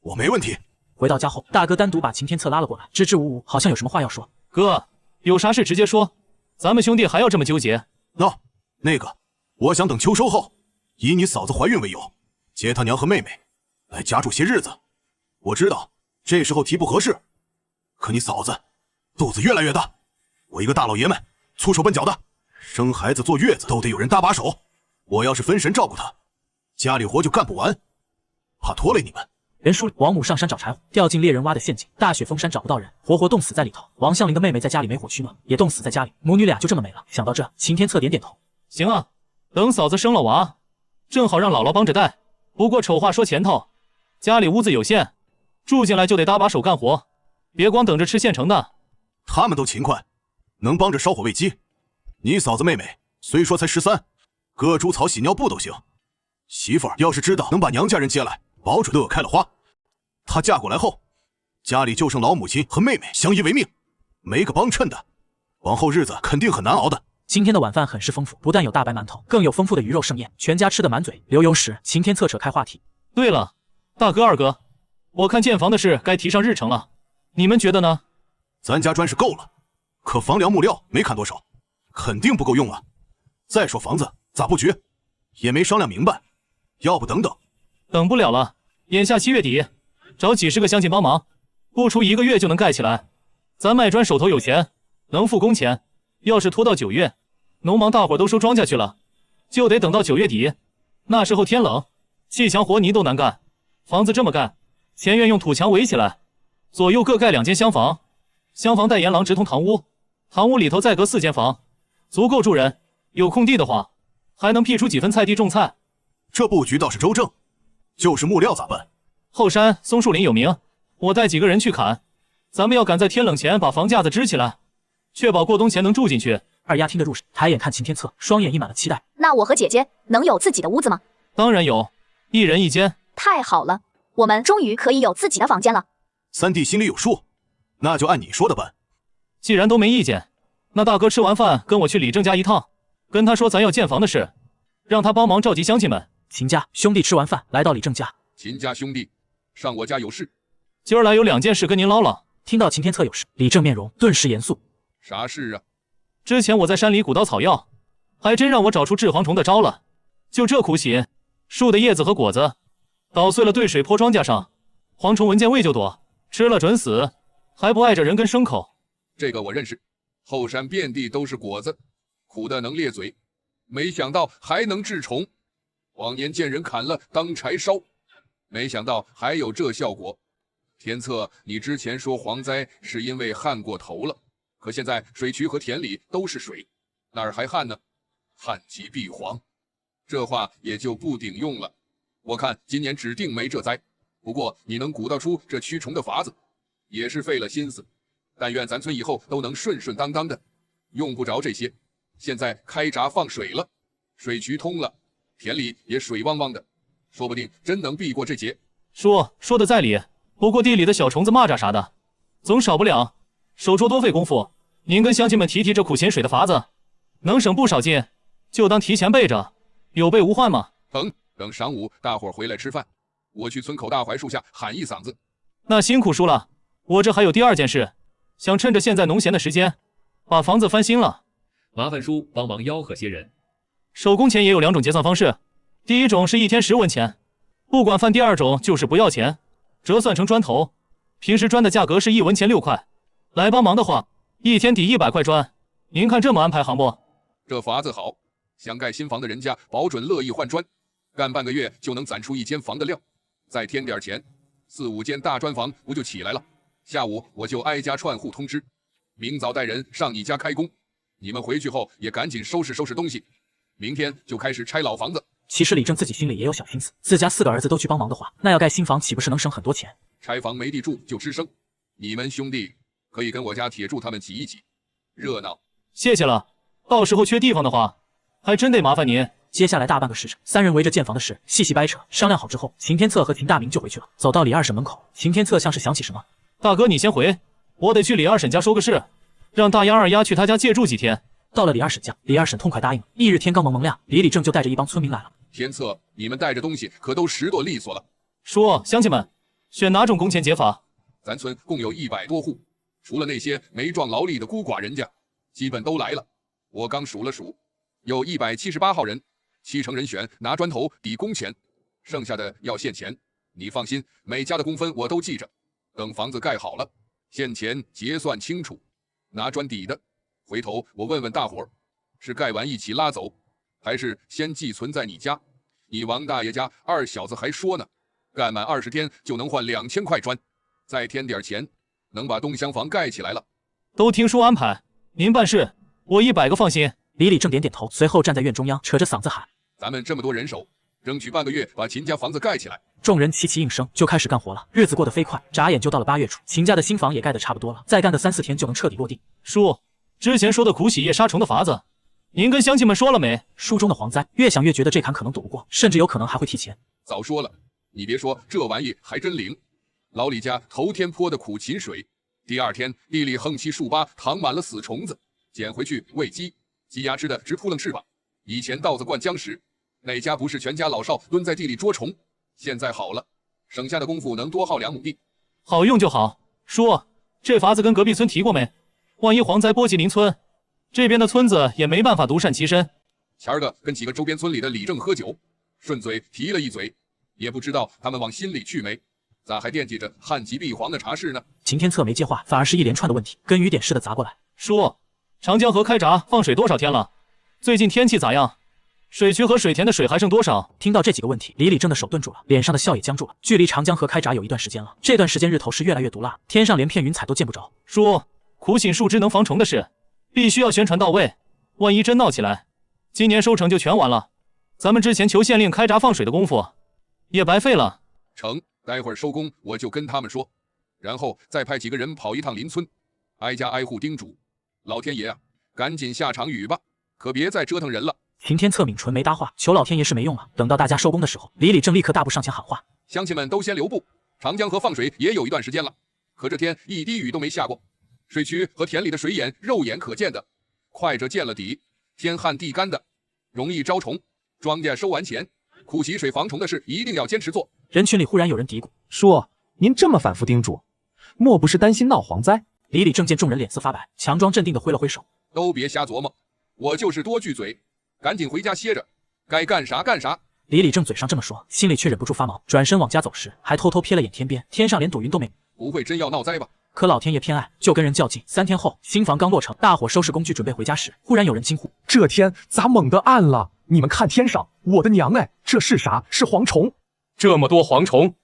我没问题。回到家后，大哥单独把秦天策拉了过来，支支吾吾，好像有什么话要说。哥，有啥事直接说，咱们兄弟还要这么纠结？那个，我想等秋收后，以你嫂子怀孕为由，接她娘和妹妹来家住些日子。我知道这时候提不合适，可你嫂子肚子越来越大，我一个大老爷们粗手笨脚的，生孩子坐月子都得有人搭把手。我要是分神照顾她，家里活就干不完，怕拖累你们。袁叔王母上山找柴火，掉进猎人挖的陷阱，大雪封山找不到人，活活冻死在里头。王向林的妹妹在家里没火取暖，也冻死在家里，母女俩就这么没了。想到这，秦天策点点头，行啊，等嫂子生了娃，正好让姥姥帮着带，不过丑话说前头，家里屋子有限，住进来就得搭把手干活，别光等着吃现成的。他们都勤快，能帮着烧火喂鸡。你嫂子妹妹虽说才13，割猪草洗尿布都行。媳妇儿要是知道能把娘家人接来，保准乐开了花。她嫁过来后，家里就剩老母亲和妹妹相依为命，没个帮衬的，往后日子肯定很难熬的。今天的晚饭很是丰富，不但有大白馒头，更有丰富的鱼肉盛宴，全家吃得满嘴流油时，秦天策扯开话题。对了，大哥二哥，我看建房的事该提上日程了，你们觉得呢？咱家砖是够了，可房梁木料没看多少，肯定不够用啊。再说房子咋布局，也没商量明白，要不等等。等不了了，眼下7月底，找几十个乡亲帮忙，不出1个月就能盖起来。咱卖砖手头有钱，能付工钱，要是拖到9月，农忙大伙都收庄稼去了，就得等到9月底。那时候天冷，砌墙和泥都难干。房子这么干，前院用土墙围起来，左右各盖2间厢房，厢房带檐廊直通堂屋，堂屋里头再隔4间房，足够住人。有空地的话，还能辟出几分菜地种菜。这布局倒是周正，就是木料咋办？后山松树林有名，我带几个人去砍。咱们要赶在天冷前把房架子支起来，确保过冬前能住进去。二丫听得入神，抬眼看秦天策，双眼溢满了期待。那我和姐姐能有自己的屋子吗？当然有，1人1间。太好了，我们终于可以有自己的房间了。三弟心里有数，那就按你说的办。既然都没意见，那大哥吃完饭跟我去李正家一趟，跟他说咱要建房的事，让他帮忙召集乡亲们。秦家兄弟吃完饭来到李正家。秦家兄弟，上我家有事。今儿来有2件事跟您唠唠。听到秦天策有事，李正面容顿时严肃。啥事啊？之前我在山里鼓捣草药，还真让我找出治蝗虫的招了。就这苦心，树的叶子和果子捣碎了兑水泼庄稼上，蝗虫闻见味就躲，吃了准死，还不碍着人跟牲口。这个我认识，后山遍地都是果子，苦的能裂嘴，没想到还能治虫。往年见人砍了当柴烧，没想到还有这效果。天策，你之前说蝗灾是因为旱过头了，可现在水渠和田里都是水，哪儿还旱呢？旱极必蝗，这话也就不顶用了。我看今年指定没这灾，不过你能鼓捣出这驱虫的法子，也是费了心思。但愿咱村以后都能顺顺当当的，用不着这些。现在开闸放水了，水渠通了，田里也水汪汪的，说不定真能避过这劫。说的在理，不过地里的小虫子蚂蚱啥的，总少不了，手捉多费功夫。您跟乡亲们提这苦咸水的法子，能省不少劲，就当提前备着，有备无患嘛。等晌午大伙儿回来吃饭，我去村口大槐树下喊一嗓子。那辛苦叔了，我这还有第2件事，想趁着现在农闲的时间，把房子翻新了。麻烦叔帮忙吆喝些人。手工钱也有2种结算方式，第一种是1天10文钱，不管饭；第2种就是不要钱，折算成砖头。平时砖的价格是1文钱6块，来帮忙的话，1天抵100块砖。您看这么安排行不？这法子好，想盖新房的人家保准乐意换砖，干半个月就能攒出1间房的料，再添点钱，4、5间大砖房不就起来了？下午我就挨家串户通知，明早带人上你家开工。你们回去后也赶紧收拾收拾东西，明天就开始拆老房子。其实李正自己心里也有小心思，自家4个儿子都去帮忙的话，那要盖新房岂不是能省很多钱？拆房没地住就吱声，你们兄弟可以跟我家铁柱他们挤一挤，热闹。谢谢了，到时候缺地方的话，还真得麻烦您。接下来大半个时辰，3人围着建房的事细细掰扯，商量好之后，秦天策和秦大明就回去了。走到李二婶门口，秦天策像是想起什么，大哥你先回，我得去李二婶家说个事，让大丫二丫去他家借住几天。到了李二婶家，李二婶痛快答应了。翌日天刚蒙亮，李正就带着一帮村民来了。天策，你们带着东西可都拾掇利索了。说，乡亲们，选哪种工钱结法？咱村共有100多户，除了那些没壮劳力的孤寡人家，基本都来了。我刚数了数，有178号人，7成人选拿砖头抵工钱，剩下的要现钱。你放心，每家的工分我都记着，等房子盖好了，现钱结算清楚。拿砖抵的，回头我问问大伙儿，是盖完一起拉走，还是先寄存在你家？你王大爷家2小子还说呢，干满20天就能换2000块砖，再添点钱，能把东厢房盖起来了。都听叔安排，您办事，我100个放心。李正点点头，随后站在院中央，扯着嗓子喊：咱们这么多人手，争取半个月把秦家房子盖起来。众人齐齐应声，就开始干活了。日子过得飞快，眨眼就到了8月初，秦家的新房也盖得差不多了，再干个3、4天就能彻底落地。叔，之前说的苦洗夜杀虫的法子，您跟乡亲们说了没？书中的蝗灾，越想越觉得这坎可能躲不过，甚至有可能还会提前。早说了，你别说，这玩意还真灵。老李家头天泼的苦芹水，第2天地里横七竖八躺满了死虫子，捡回去喂鸡，鸡鸭吃的直扑棱翅膀。以前稻子灌浆时，哪家不是全家老少蹲在地里捉虫？现在好了，省下的功夫能多耗2亩地，好用就好。叔，这法子跟隔壁村提过没？万一蝗灾波及邻村，这边的村子也没办法独善其身。前儿个跟几个周边村里的李正喝酒，顺嘴提了一嘴，也不知道他们往心里去没，咋还惦记着旱疾避蝗的茶事呢？秦天策没接话，反而是一连串的问题跟雨点似的砸过来。叔，长江河开闸放水多少天了？最近天气咋样？水渠和水田的水还剩多少？听到这几个问题，李正的手顿住了，脸上的笑也僵住了。距离长江河开闸有一段时间了，这段时间日头是越来越毒辣，天上连片云彩都见不着。叔，苦杏树枝能防虫的事，必须要宣传到位。万一真闹起来，今年收成就全完了。咱们之前求县令开闸放水的功夫，也白费了。成，待会儿收工我就跟他们说，然后再派几个人跑一趟邻村，挨家挨户叮嘱，老天爷啊，赶紧下场雨吧，可别再折腾人了。秦天策抿唇没搭话，求老天爷是没用了。等到大家收工的时候，李正立刻大步上前喊话：乡亲们都先留步，长江河放水也有一段时间了，可这天一滴雨都没下过，水渠和田里的水眼肉眼可见的，快着见了底，天旱地干的，容易招虫。庄稼收完前，苦洗水防虫的事一定要坚持做。人群里忽然有人嘀咕：叔，您这么反复叮嘱，莫不是担心闹蝗灾？李正见众人脸色发白，强装镇定地挥了挥手：都别瞎琢磨，我就是多句嘴，赶紧回家歇着，该干啥干啥。李正嘴上这么说，心里却忍不住发毛，转身往家走时，还偷偷瞥了眼天边，天上连朵云都没。不会真要闹灾吧？可老天爷偏爱，就跟人较劲。3天后，新房刚落成，大伙收拾工具准备回家时，忽然有人惊呼：这天咋猛地暗了？你们看天上，我的娘哎，这是啥？是蝗虫！这么多蝗虫，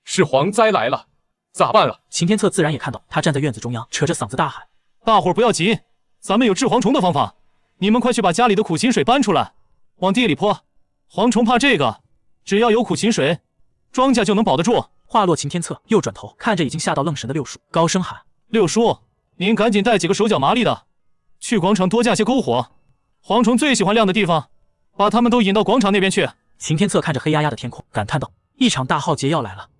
是蝗灾来了，咋办啊？秦天策自然也看到，他站在院子中央，扯着嗓子大喊：大伙儿不要急，咱们有治蝗虫的方法，你们快去把家里的苦芹水搬出来，往地里泼。蝗虫怕这个，只要有苦芹水，庄稼就能保得住。话落，秦天策又转头看着已经吓到愣神的六叔，高声喊：六叔，您赶紧带几个手脚麻利的，去广场多架些篝火，蝗虫最喜欢亮的地方，把他们都引到广场那边去。秦天策看着黑压压的天空，感叹道：一场大浩劫要来了。